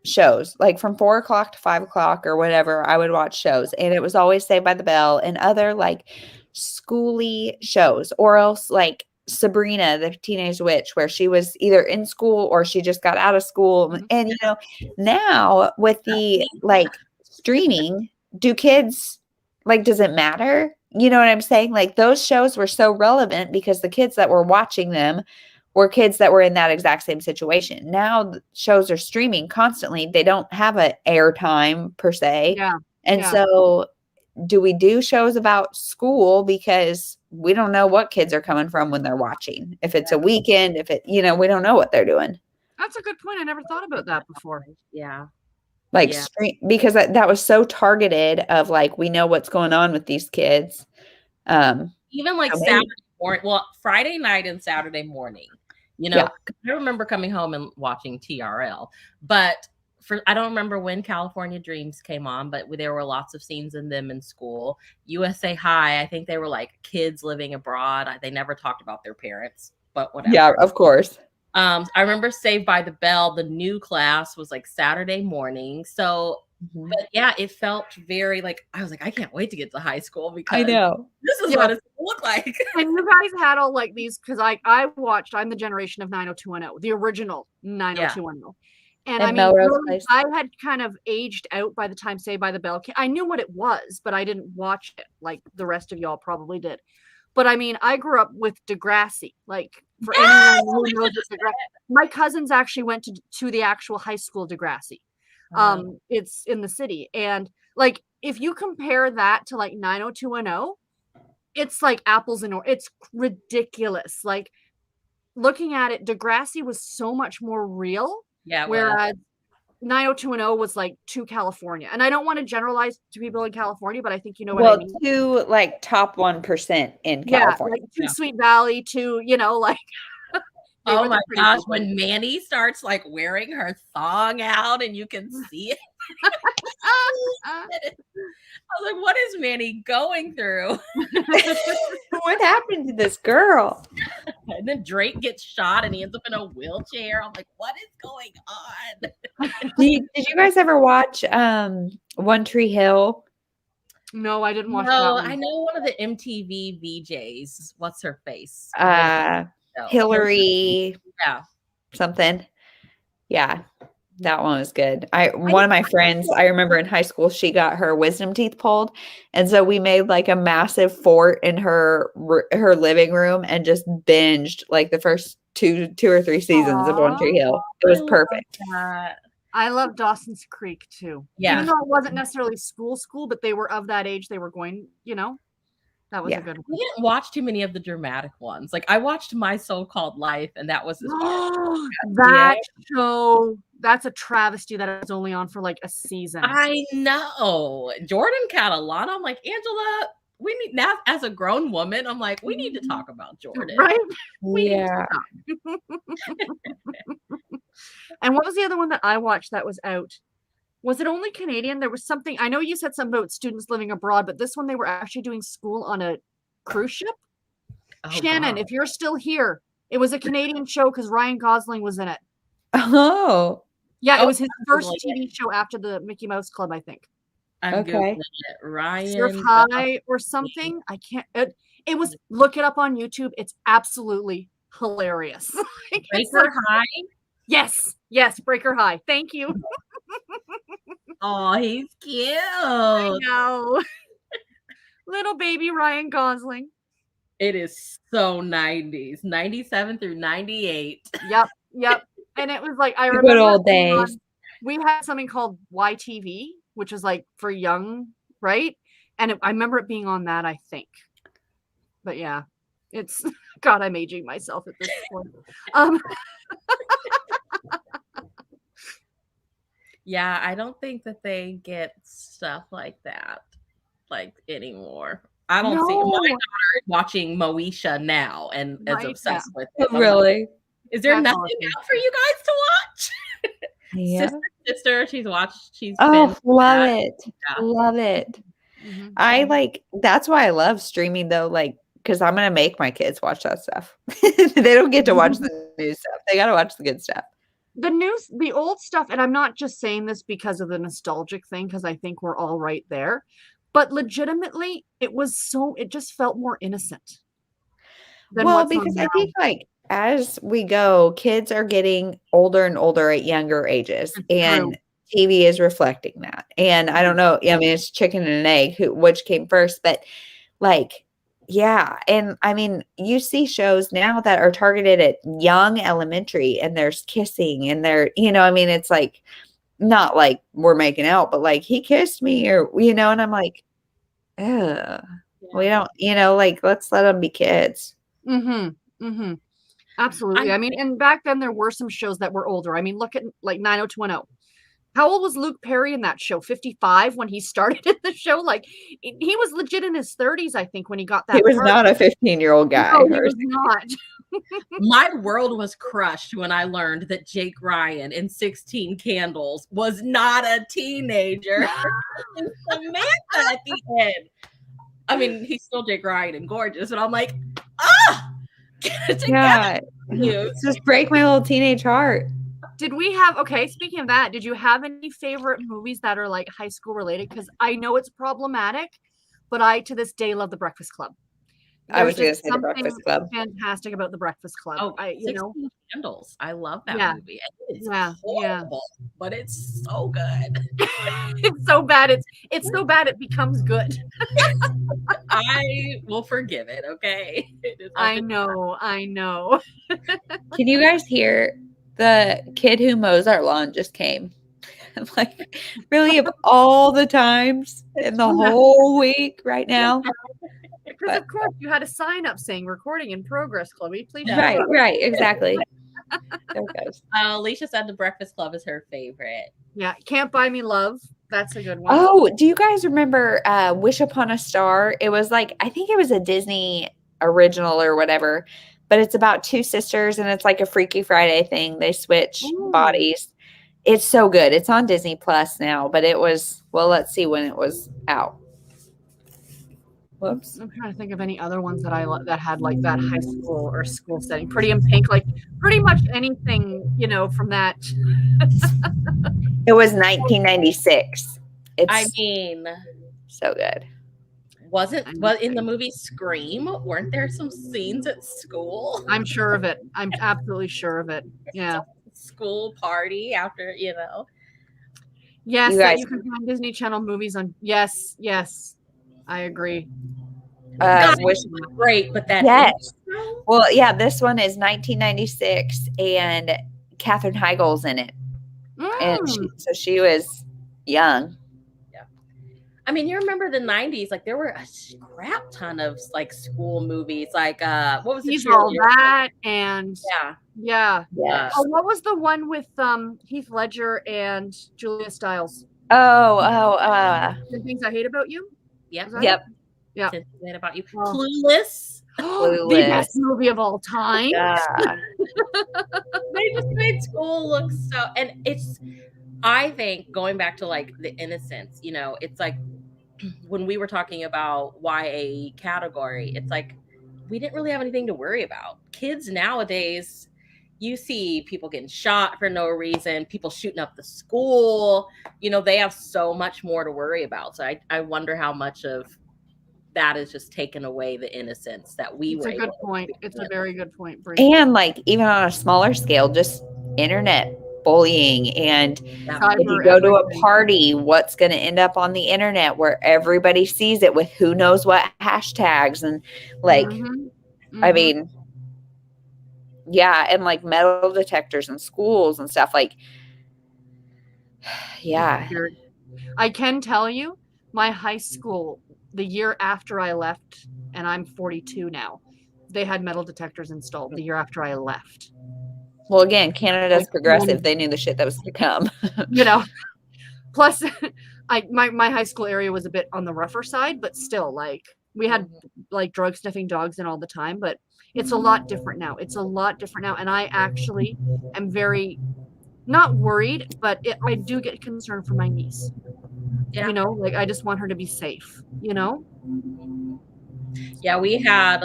shows, like from 4 o'clock to 5 o'clock or whatever. I would watch shows, and it was always Saved by the Bell and other like schooly shows, or else like Sabrina, the Teenage Witch, where she was either in school or she just got out of school. And you know, now with the like streaming, do kids like, does it matter? You know what I'm saying? Like those shows were so relevant because the kids that were watching them were kids that were in that exact same situation. Now shows are streaming constantly. They don't have an airtime per se. Yeah. And so do we do shows about school because we don't know what kids are coming from when they're watching? If it's a weekend, if it, you know, we don't know what they're doing. That's a good point. I never thought about that before. Yeah. Like because that was so targeted of like, we know what's going on with these kids. Even like Saturday morning, well, Friday night and Saturday morning, you know, I remember coming home and watching TRL, but I don't remember when California Dreams came on, but there were lots of scenes in them in school. USA High, I think they were like kids living abroad. They never talked about their parents, but whatever. Yeah, of course. I remember Saved by the Bell, the new class was like Saturday morning. So, but yeah, it felt very like, I was like, I can't wait to get to high school because I know. this is what it's going to look like. And you guys had all like these, because I watched, I'm the generation of 90210, the original 90210. And I mean, Melrose really, Place. I had kind of aged out by the time Saved by the Bell came. I knew what it was, but I didn't watch it like the rest of y'all probably did. But I mean, I grew up with Degrassi. Like, for anyone who knows Degrassi, my cousins actually went to the actual high school Degrassi. It's in the city. And like, if you compare that to like 90210, it's like apples and oranges. It's ridiculous. Like, looking at it, Degrassi was so much more real. Yeah. Whereas 90210 was like too California. And I don't want to generalize to people in California, but I think you know what I mean. Too like top 1% in California. Like too Sweet Valley, too, you know, like. Oh my gosh, when Manny starts like wearing her thong out and you can see it. I was like, what is Manny going through? What happened to this girl? And then Drake gets shot and he ends up in a wheelchair. I'm like, what is going on? Did you guys ever watch One Tree Hill? No, I didn't watch that No, one. I know one of the MTV VJs. What's her face? Hillary. Yeah. Something. Yeah. That one was good. One of my friends, I remember in high school, she got her wisdom teeth pulled. And so we made like a massive fort in her living room and just binged like the first two or three seasons of One Tree Hill. It was perfect. I love Dawson's Creek too. Yeah. Even though it wasn't necessarily school, but they were of that age. They were going, you know, that was a good one. We didn't watch too many of the dramatic ones. Like I watched My So-Called Life and that was that show. That's a travesty that it was only on for like a season. I know. Jordan Catalano. I'm like, Angela, we need now as a grown woman. I'm like, we need to talk about Jordan. Right? Yeah. And what was the other one that I watched that was out? Was it only Canadian? There was something. I know you said something about students living abroad, but this one they were actually doing school on a cruise ship. Oh, Shannon, wow. If you're still here, it was a Canadian show because Ryan Gosling was in it. Oh. Yeah, it was his first TV show after the Mickey Mouse Club, I think. Okay. Ryan Surf High or something. I can't. It was. Look it up on YouTube. It's absolutely hilarious. Breaker High. Yes. Breaker High. Thank you. Oh, he's cute. I know. Little baby Ryan Gosling. It is so 90s, 97 through 98. Yep. And it was like, I remember good old days. We had something called YTV, which is like for young, right? And I remember it being on that, I think. But yeah, it's God, I'm aging myself at this point. Yeah, I don't think that they get stuff like that like anymore. I don't see my daughter watching Moesha now and is obsessed with it. Really? Is there nothing out for you guys to watch? Yeah. Sister, she's watched. She's love it. Yeah. Love it. Mm-hmm. I like. That's why I love streaming though. Like, because I'm gonna make my kids watch that stuff. They don't get to watch the new stuff. They got to watch the good stuff. The old stuff, and I'm not just saying this because of the nostalgic thing, because I think we're all right there. But legitimately, it just felt more innocent. Well, because I think like as we go, kids are getting older and older at younger ages, and TV is reflecting that. And I don't know, I mean, it's chicken and an egg, which came first, but like, yeah. And I mean, you see shows now that are targeted at young elementary and there's kissing and they're, I mean, it's like, not like we're making out, but like he kissed me or, and I'm like, we don't, like, let's let them be kids. Absolutely. I mean, and back then there were some shows that were older. I mean, look at like 90210. How old was Luke Perry in that show? 55 when he started in the show? Like he was legit in his 30s, I think, when he got that. He was not a 15-year-old guy. No, he was not. My world was crushed when I learned that Jake Ryan in 16 Candles was not a teenager. Samantha at the end. I mean, he's still Jake Ryan and gorgeous, and I'm like, Yeah. You. Just break my little teenage heart. Did we have, okay, speaking of that, did you have any favorite movies that are like high school related? Because I know it's problematic, but I, to this day, love The Breakfast Club. I was There's going to just say The Breakfast Club. fantastic about The Breakfast Club. Oh, I, you know, 16 Candles. I love that Yeah. movie. It's Yeah, yeah. horrible, but it's so good. It's so bad. It's so bad it becomes good. I will forgive it, okay? It is I know. Can you guys hear the kid who mows our lawn just came? I'm like, really, of all the times in the whole week right now? Because of course you had a sign up saying recording in progress, Chloe. Please show Right, up. right, exactly. There it goes. Alicia said The Breakfast Club is her favorite. Yeah, Can't Buy Me Love. That's a good one. Oh, do you guys remember Wish Upon a Star? It was like, I think it was a Disney original or whatever, but it's about two sisters and it's like a Freaky Friday thing. They switch bodies. It's so good. It's on Disney Plus now, but it was, well, let's see when it was out. Whoops. I'm trying to think of any other ones that that had like that high school or school setting. Pretty in Pink, like pretty much anything, you know, from that. It was 1996. It's I mean, so good. was in the movie Scream? Weren't there some scenes at school? I'm sure of it. I'm absolutely sure of it. Yeah. School party after, you know. Yes, You that guys- you can find Disney Channel movies on. Yes, I agree. Wish Great, but that Yes. Well, yeah, this one is 1996 and Katherine Heigl's in it. And so she was young. I mean, you remember the 90s, like there were a crap ton of like school movies, like what was it? He's All That and Yeah. Yes. Oh, what was the one with Heath Ledger and Julia Stiles? 10 Things I Hate About You? Yep. Yep. Yeah. About you. Oh. Clueless. The best movie of all time. Yeah. They just made school look so, and it's, I think going back to like the innocence, you know, it's like when we were talking about YA category, it's like we didn't really have anything to worry about. Kids nowadays, you see people getting shot for no reason, people shooting up the school, you know, they have so much more to worry about. So I wonder how much of that is just taken away the innocence that we were. It's a good point. It's a very good point, Brie. And like even on a smaller scale, just internet bullying. And if you go to a party, what's going to end up on the internet where everybody sees it with who knows what hashtags and like, I mean, yeah. And like metal detectors in schools and stuff like, yeah. I can tell you my high school, the year after I left, and I'm 42 now, they had metal detectors installed the year after I left. Well, again, Canada's progressive. They knew the shit that was to come. You know, plus my high school area was a bit on the rougher side, but still, like, we had like drug sniffing dogs in all the time, but it's a lot different now. And I actually am very not worried, but I do get concerned for my niece. You know, like I just want her to be safe, you know? Yeah, we had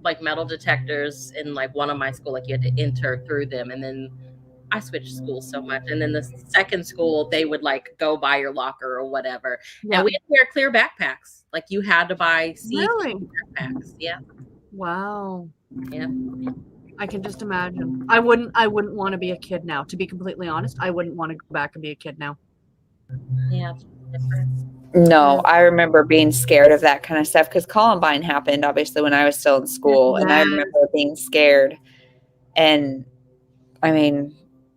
like metal detectors in like one of my school, like you had to enter through them, and then I switched schools so much, and then the second school they would like go by your locker or whatever, and we had to wear clear backpacks. Like you had to buy backpacks. Yeah. Wow. Yeah. I can just imagine. I wouldn't want to be a kid now. To be completely honest, I wouldn't want to go back and be a kid now. Yeah. No, I remember being scared of that kind of stuff because Columbine happened obviously when I was still in school, and I remember being scared. And I mean,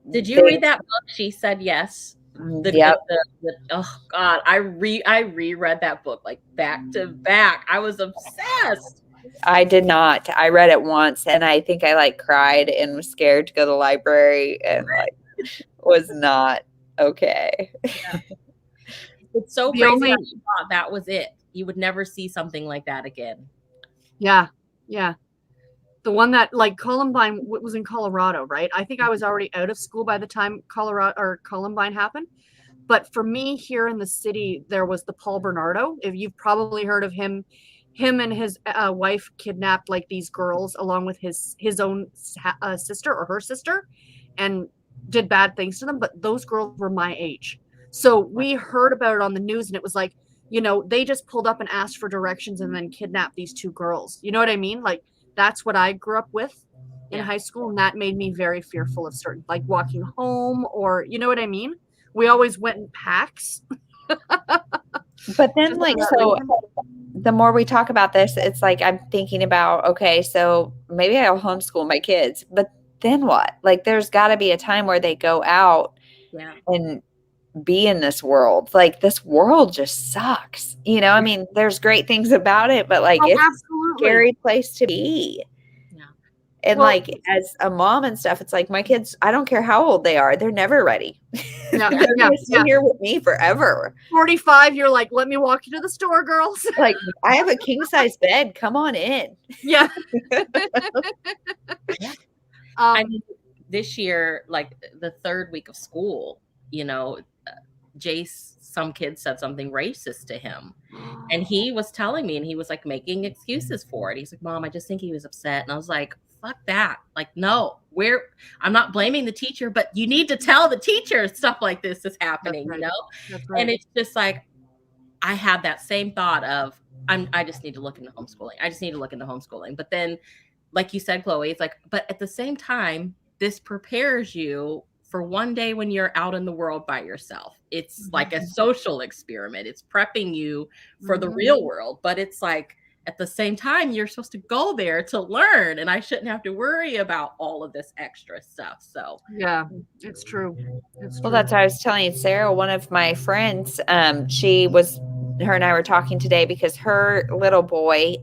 did you read that book? She Said Yes. Oh God, I reread that book like back to back. I was obsessed. I did not. I read it once, and I think I like cried and was scared to go to the library, and like was not okay. Yeah. It's so crazy that you thought that was it. You would never see something like that again. Yeah. The one that like Columbine was in Colorado, right? I think I was already out of school by the time Columbine happened. But for me here in the city, there was the Paul Bernardo. If you've probably heard of him, him and his wife kidnapped like these girls along with his own sister or her sister, and did bad things to them. But those girls were my age, so we heard about it on the news, and it was like, they just pulled up and asked for directions and then kidnapped these two girls. You know what I mean? Like, that's what I grew up with in high school, and that made me very fearful of certain, like walking home, or you know what I mean? We always went in packs. But then, like, so the more we talk about this, it's like I'm thinking about, okay, so maybe I'll homeschool my kids, but then what? Like, there's got to be a time where they go out and be in this world. Like, this world just sucks. I mean, there's great things about it, but like, it's absolutely a scary place to be. And like, as a mom and stuff, it's like my kids, I don't care how old they are, they're never ready. They're going to stay here with me forever. 45, you're like, let me walk you to the store, girls. Like, I have a king size bed. Come on in. Yeah. I mean, this year, like the third week of school, Jace, some kid said something racist to him, and he was telling me, and he was like making excuses for it. He's like, Mom, I just think he was upset. And I was like, fuck that. Like, no, I'm not blaming the teacher, but you need to tell the teacher stuff like this is happening, That's right. And it's just like, I had that same thought of, I just need to look into homeschooling. But then, like you said, Chloe, it's like, but at the same time, this prepares you for one day when you're out in the world by yourself. It's like a social experiment. It's prepping you for the real world, but it's like, at the same time, you're supposed to go there to learn, and I shouldn't have to worry about all of this extra stuff. So yeah, it's true. Well, that's what I was telling Sarah, one of my friends, her and I were talking today because her little boy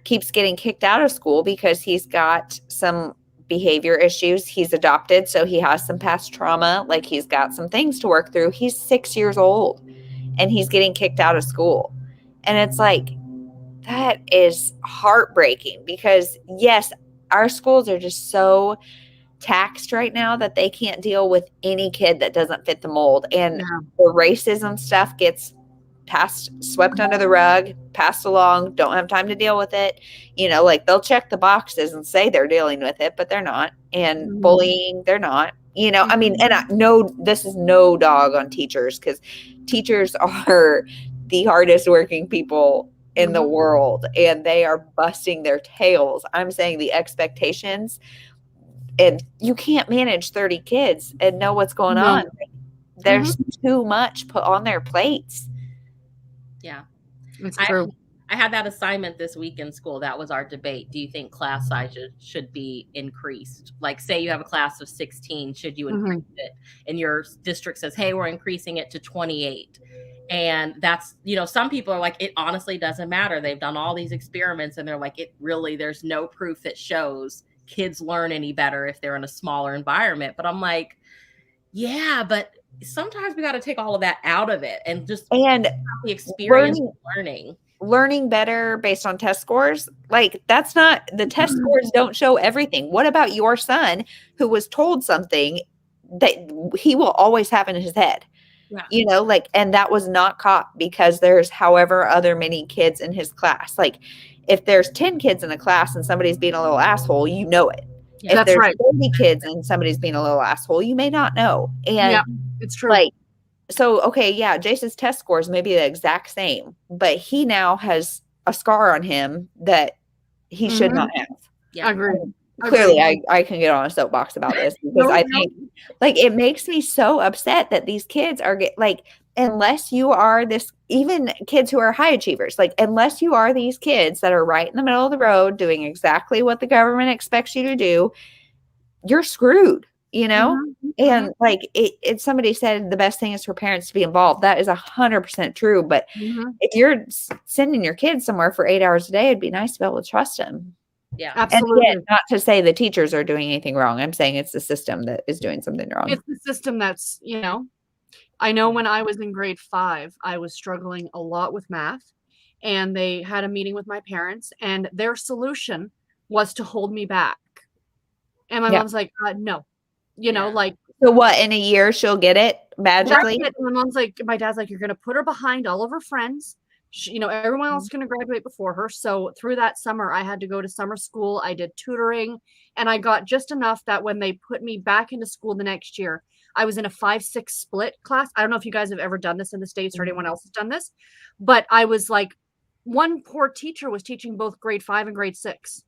keeps getting kicked out of school because he's got some behavior issues. He's adopted, so he has some past trauma. Like, he's got some things to work through. He's 6 years old and he's getting kicked out of school. And it's like, that is heartbreaking because, yes, our schools are just so taxed right now that they can't deal with any kid that doesn't fit the mold. And the racism stuff gets swept under the rug, passed along, don't have time to deal with it. Like, they'll check the boxes and say they're dealing with it, but they're not. And bullying, they're not. I mean, and I know this is no dog on teachers, because teachers are the hardest working people in the world, and they are busting their tails. I'm saying the expectations, and you can't manage 30 kids and know what's going on. There's too much put on their plates. Yeah, it's true. I had that assignment this week in school. That was our debate. Do you think class sizes should be increased? Like, say you have a class of 16, should you increase it? And your district says, hey, we're increasing it to 28. And that's, some people are like, it honestly doesn't matter. They've done all these experiments and they're like, there's no proof that shows kids learn any better if they're in a smaller environment. But I'm like, yeah, but sometimes we got to take all of that out of it and just the experience of learning better based on test scores. Like, that's not, the test scores don't show everything. What about your son who was told something that he will always have in his head? And that was not caught because there's however other many kids in his class. Like, if there's 10 kids in a class and somebody's being a little asshole, you know it. Yeah, if there's 30 kids and somebody's being a little asshole, you may not know. And it's true. Like, so, okay, yeah, Jason's test scores may be the exact same, but he now has a scar on him that he should not have. Yeah, I agree. Clearly, I can get on a soapbox about this because I think, like, it makes me so upset that these kids are unless you are even kids who are high achievers, like, unless you are these kids that are right in the middle of the road doing exactly what the government expects you to do, you're screwed, And like somebody said, the best thing is for parents to be involved. That is 100% true. But if you're sending your kids somewhere for 8 hours a day, it'd be nice to be able to trust them. Yeah, absolutely. And not to say the teachers are doing anything wrong. I'm saying it's the system that is doing something wrong. It's the system that's, I know when I was in grade 5, I was struggling a lot with math, and they had a meeting with my parents, and their solution was to hold me back. And my mom's like, no, like. So what, in a year she'll get it magically? My dad's like, you're going to put her behind all of her friends. everyone else is going to graduate before her. So through that summer, I had to go to summer school. I did tutoring, and I got just enough that when they put me back into school the next year, I was in a 5-6 split class. I don't know if you guys have ever done this in the States or anyone else has done this, but I was like, one poor teacher was teaching both grade 5 and grade 6.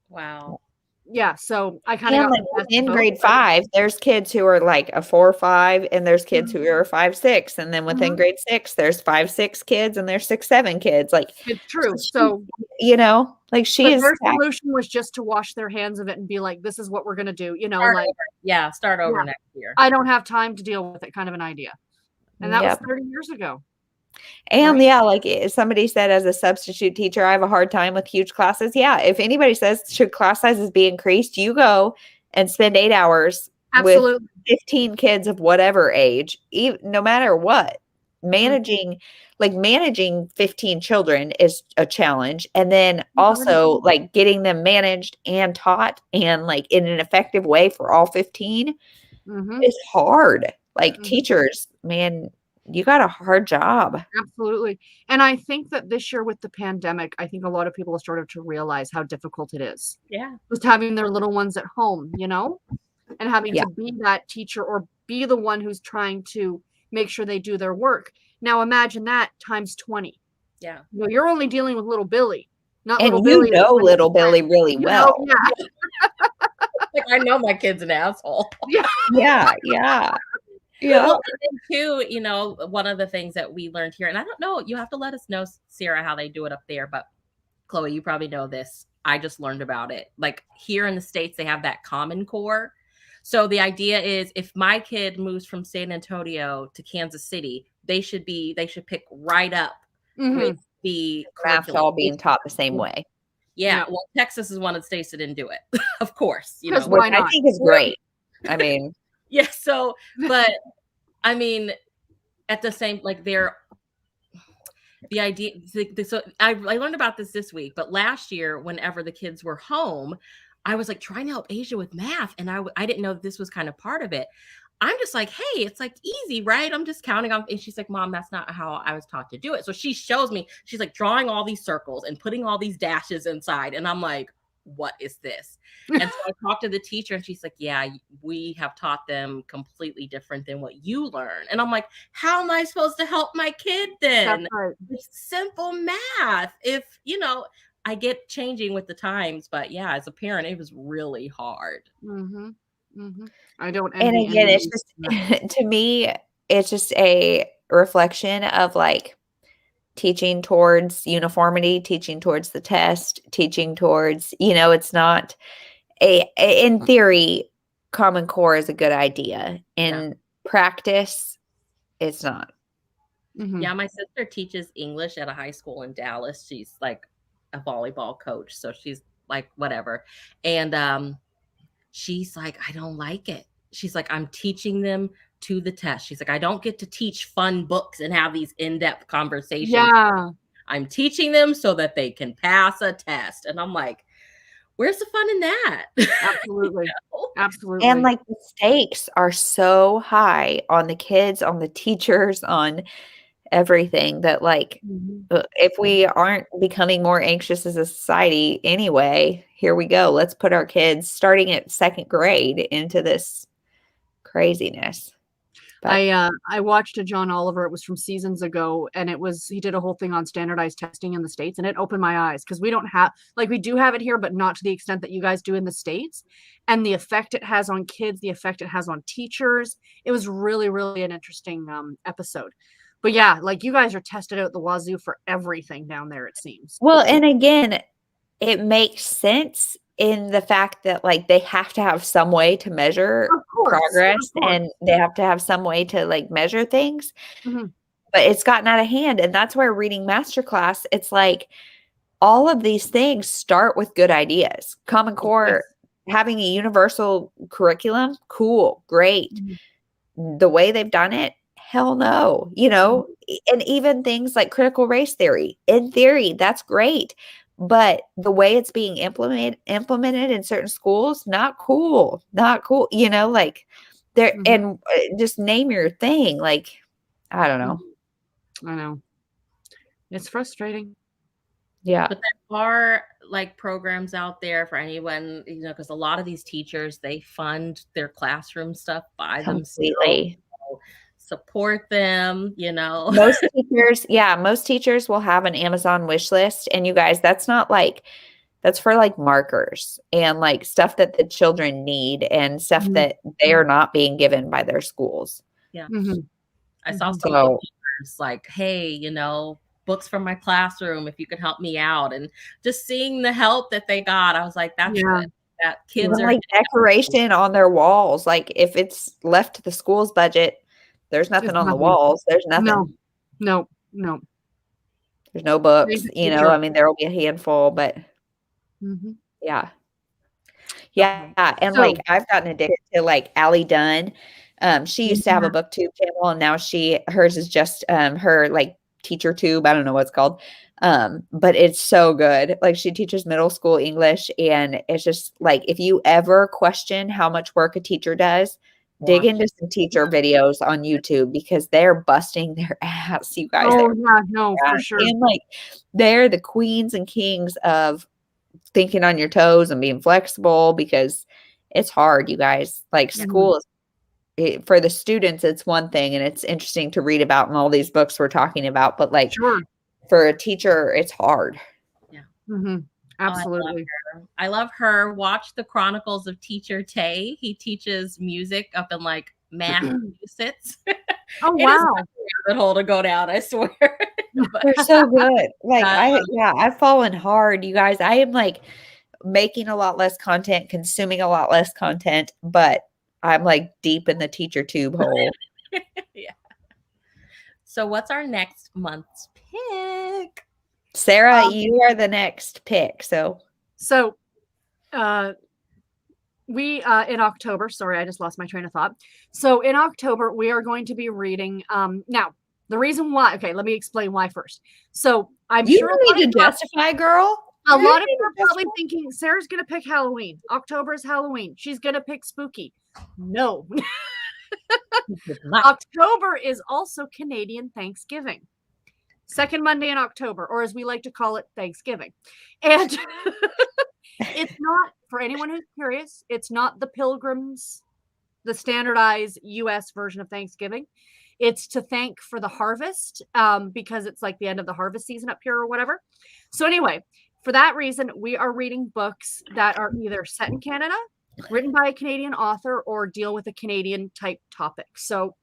Wow. Yeah, so I kind of got like in grade 5, there's kids who are like a 4 or 5, and there's kids who are 5, 6, and then within grade 6, there's 5, 6 kids, and there's 6, 7 kids. Like it's true. So like their solution was just to wash their hands of it and be like, "This is what we're gonna do." Start over next year. I don't have time to deal with it. Kind of an idea, and that was 30 years ago. And like somebody said, as a substitute teacher, I have a hard time with huge classes. Yeah. If anybody says, should class sizes be increased, you go and spend 8 hours with 15 kids of whatever age, no matter what. Managing 15 children is a challenge. And then also like getting them managed and taught and like in an effective way for all 15 is hard. Like teachers, man, you got a hard job. Absolutely. And I think that this year with the pandemic, I think a lot of people have started to realize how difficult it is. Yeah. Just having their little ones at home, and having to be that teacher or be the one who's trying to make sure they do their work. Now imagine that times 20. Yeah. You're only dealing with little Billy, not and little Billy. Little Billy really well. Yeah. Like I know my kid's an asshole. Yeah. Yeah. Well, and then too, one of the things that we learned here, and I don't know, you have to let us know, Sarah, how they do it up there. But Chloe, you probably know this. I just learned about it. Like here in the States, they have that Common Core. So the idea is if my kid moves from San Antonio to Kansas City, they should pick right up with the math all being taught the same way. Yeah. Well, Texas is one of the states that didn't do it, of course. Why not? I think is great. I mean, yeah. So, but I mean, at the same, like the idea, so I learned about this week, but last year, whenever the kids were home, I was like trying to help Asia with math. And I didn't know this was kind of part of it. I'm just like, hey, it's like easy, right? I'm just counting on, and she's like, Mom, that's not how I was taught to do it. So she shows me, she's like drawing all these circles and putting all these dashes inside. And I'm like, what is this? And so I talked to the teacher and she's like, yeah, we have taught them completely different than what you learn. And I'm like, how am I supposed to help my kid then? Right. It's simple math. If, I get changing with the times, but yeah, as a parent, it was really hard. I don't. And again, it's just, to me, it's just a reflection of like teaching towards uniformity, teaching towards the test, teaching towards, it's not in theory, Common Core is a good idea. In practice, it's not. Yeah. My sister teaches English at a high school in Dallas. She's like a volleyball coach. So she's like, whatever. And, she's like, I don't like it. She's like, I'm teaching them to the test. She's like, I don't get to teach fun books and have these in-depth conversations. Yeah. I'm teaching them so that they can pass a test. And I'm like, where's the fun in that? Absolutely. Absolutely. And like the stakes are so high on the kids, on the teachers, on everything that like, if we aren't becoming more anxious as a society anyway, here we go. Let's put our kids starting at 2nd grade into this craziness. But I watched a John Oliver. It was from seasons ago, and he did a whole thing on standardized testing in the States, and it opened my eyes because we don't have, like, we do have it here, but not to the extent that you guys do in the States, and the effect it has on kids, the effect it has on teachers. It was really, really an interesting episode. But yeah, like you guys are tested out the wazoo for everything down there, it seems. Well, and again, it makes sense in the fact that like they have to have some way to measure progress, and they have to have some way to like measure things. But it's gotten out of hand. And that's where reading masterclass, it's like all of these things start with good ideas. Common Core, having a universal curriculum, cool, great. The way they've done it, hell no, and even things like critical race theory, in theory, that's great. But the way it's being implemented in certain schools, not cool, like there, and just name your thing. Like, I don't know. I know. It's frustrating. Yeah. But there are like programs out there for anyone, because a lot of these teachers, they fund their classroom stuff by themselves. Completely. Support them, Most teachers will have an Amazon wish list. And you guys, that's for like markers and like stuff that the children need and stuff that they are not being given by their schools. Yeah. Mm-hmm. I saw some teachers like, hey, books from my classroom, if you could help me out. And just seeing the help that they got, I was like, that's good. That kids are like decoration on their walls. Like if it's left to the school's budget, there's nothing on the walls. There's nothing. No. There's no books, I mean, there will be a handful, but yeah. And like I've gotten addicted to like Allie Dunn. She used to have a booktube channel, and now hers is just her like teacher tube. I don't know what it's called. But it's so good. Like she teaches middle school English, and it's just like if you ever question how much work a teacher does, dig into some teacher videos on YouTube because they're busting their ass, you guys. For sure. And like they're the queens and kings of thinking on your toes and being flexible because it's hard, you guys. Like school is for the students, it's one thing, and it's interesting to read about in all these books we're talking about, but like for a teacher, it's hard. Yeah. Absolutely. I love her. Watch the Chronicles of Teacher Tay. He teaches music up in like Massachusetts. Oh wow. Rabbit hole to go down, I swear. They're so good. Like I've fallen hard, you guys. I am like making a lot less content, consuming a lot less content, but I'm like deep in the teacher tube hole. Yeah. So what's our next month's pick? Sarah, you are the next pick. So we in October, sorry, I just lost my train of thought. So in October, we are going to be reading now the reason why, okay, let me explain why first. So I'm sure you need to justify, girl. A lot of people are probably thinking Sarah's gonna pick Halloween. October is Halloween. She's gonna pick spooky. No. October is also Canadian Thanksgiving. Second Monday in October, or as we like to call it, Thanksgiving. And it's not, for anyone who's curious, it's not the Pilgrims, the standardized US version of Thanksgiving. It's to thank for the harvest, because it's like the end of the harvest season up here or whatever. So anyway, for that reason, we are reading books that are either set in Canada, written by a Canadian author, or deal with a Canadian type topic. So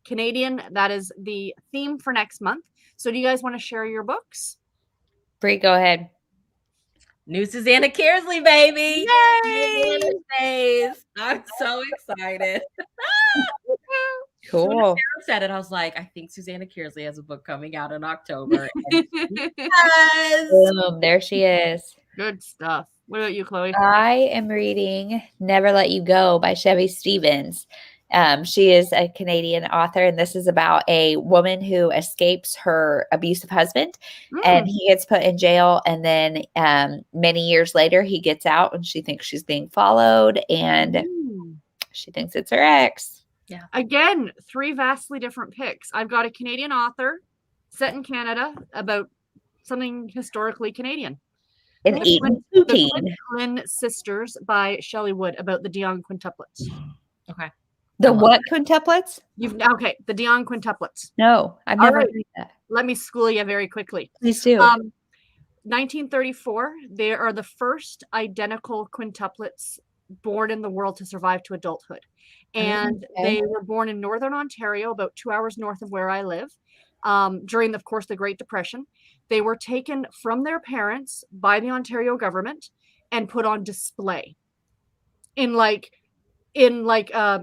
Canadian, that is the theme for next month. So do you guys want to share your books? Bree, go ahead. New Susanna Kearsley, baby. Yay! I'm so excited. Cool. When Sarah said it, I was like, I think Susanna Kearsley has a book coming out in October. Boom, there she is. Good stuff. What about you, Chloe? I am reading Never Let You Go by Chevy Stevens. She is a Canadian author, and this is about a woman who escapes her abusive husband, and he gets put in jail. And then many years later, he gets out, and she thinks she's being followed, and she thinks it's her ex. Yeah. Again, 3 vastly different picks. I've got a Canadian author set in Canada about something historically Canadian. The Quinlan Sisters by Shelley Wood about the Dion quintuplets. Okay. The what quintuplets? The Dion quintuplets. No, I've never heard that. Let me school you very quickly. Please do. 1934, they are the first identical quintuplets born in the world to survive to adulthood. And they were born in Northern Ontario, about 2 hours north of where I live, during, of course, the Great Depression. They were taken from their parents by the Ontario government and put on display in like a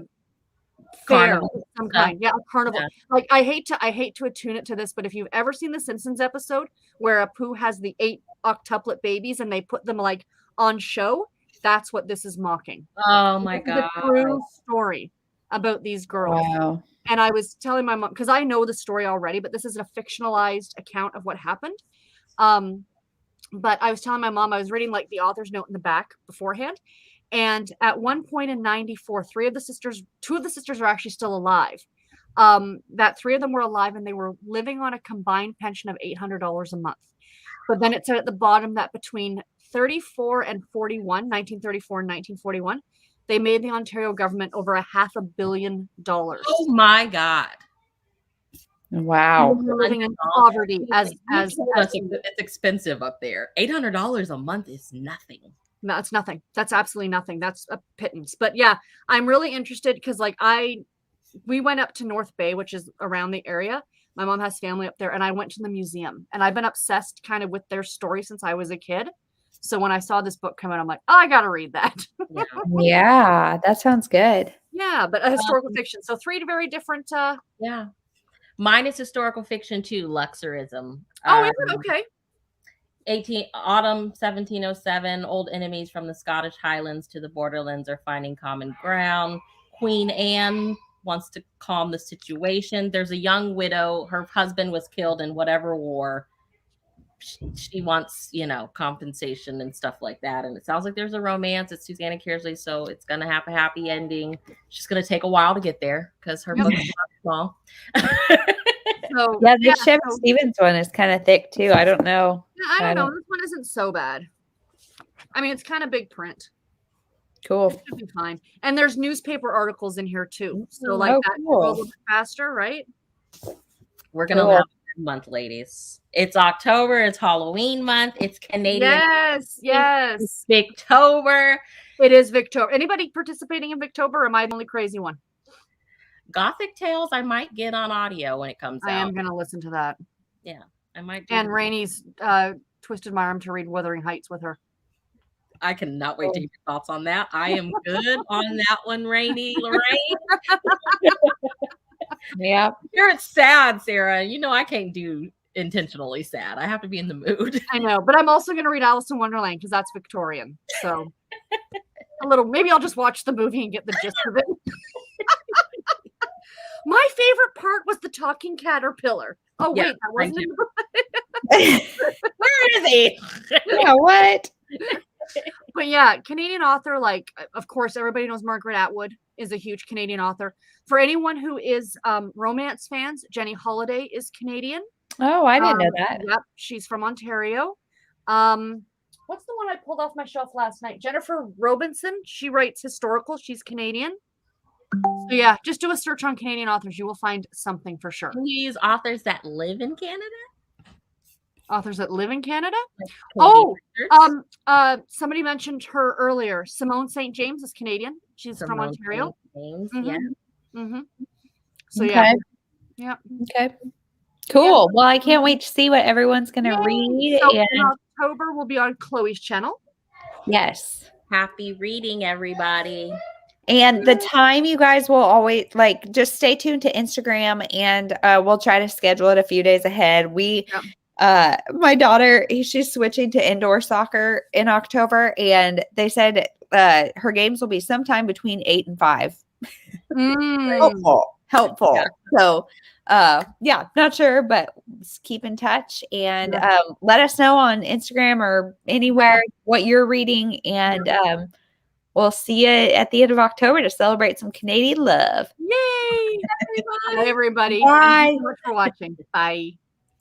fair of some kind. Yeah, a carnival. Yeah. Like I hate to attune it to this, but if you've ever seen the Simpsons episode where Apu has the 8 octuplet babies and they put them like on show, that's what this is mocking. Oh my God. It's a true story about these girls. Wow. And I was telling my mom, because I know the story already, but this is a fictionalized account of what happened. But I was telling my mom, I was reading like the author's note in the back beforehand. And at one point in 94, 2 of the sisters are actually still alive. that 3 of them were alive and they were living on a combined pension of $800 a month. But then it said at the bottom that between 34 and 41, 1934 and 1941, they made the Ontario government over $500 million. Oh my God. Wow. Living in poverty it's expensive up there. $800 a month is nothing. No, it's nothing. That's absolutely nothing. That's a pittance. But yeah, I'm really interested because like we went up to North Bay, which is around the area. My mom has family up there, and I went to the museum, and I've been obsessed kind of with their story since I was a kid. So when I saw this book come out, I'm like, oh, I got to read that. Yeah, that sounds good. Yeah, but a historical fiction. So 3 very different. Yeah. Mine is historical fiction too, Luxorism. Oh, is it? Okay. Autumn 1707, old enemies from the Scottish Highlands to the borderlands are finding common ground. Queen Anne wants to calm the situation. There's a young widow. Her husband was killed in whatever war. She wants, compensation and stuff like that. And it sounds like there's a romance. It's Susanna Kearsley, so it's going to have a happy ending. It's just going to take a while to get there because her book's not small. So, the Chef Stevens one is kind of thick too. I don't know. I don't know. This one isn't so bad. I mean, it's kind of big print. Cool. It should be fine. And there's newspaper articles in here too. So like that will go a little bit faster, right? We're going to have a good month, ladies. It's October. It's Halloween month. It's Canadian. Yes. It's Victober. It is Victober. Anybody participating in Victober, or am I the only crazy one? Gothic Tales I might get on audio when it comes out. I am going to listen to that. Yeah, I might. And Rainy's twisted my arm to read Wuthering Heights with her. I cannot wait to hear your thoughts on that. I am good on that one, Rainy. Lorraine. Yeah. You're sad, Sarah. I can't do intentionally sad. I have to be in the mood. I know, but I'm also going to read Alice in Wonderland because that's Victorian. So maybe I'll just watch the movie and get the gist of it. My favorite part was the talking caterpillar. Oh, wait, that wasn't Where is he? Yeah, what? But yeah, Canadian author, like, of course, everybody knows Margaret Atwood is a huge Canadian author. For anyone who is romance fans, Jenny Holiday is Canadian. Oh, I didn't know that. Yep, she's from Ontario. What's the one I pulled off my shelf last night? Jennifer Robinson. She writes historical. She's Canadian. So yeah, just do a search on Canadian authors. You will find something for sure. Can you use authors that live in Canada? Authors that live in Canada? Like Somebody mentioned her earlier. Simone St. James is Canadian. She's from Ontario. James, yeah. Mm-hmm. So okay. Yeah. Okay. Cool. Well, I can't wait to see what everyone's going to read. So in October, we'll be on Chloe's channel. Yes. Happy reading, everybody. And the time, you guys will always just stay tuned to Instagram, and we'll try to schedule it a few days ahead. My daughter, she's switching to indoor soccer in October, and they said her games will be sometime between 8 and 5. Helpful. Yeah. So, not sure, but keep in touch and let us know on Instagram or anywhere what you're reading, and we'll see you at the end of October to celebrate some Canadian love. Yay! Bye, everybody. Bye. Thank you so much for watching. Bye.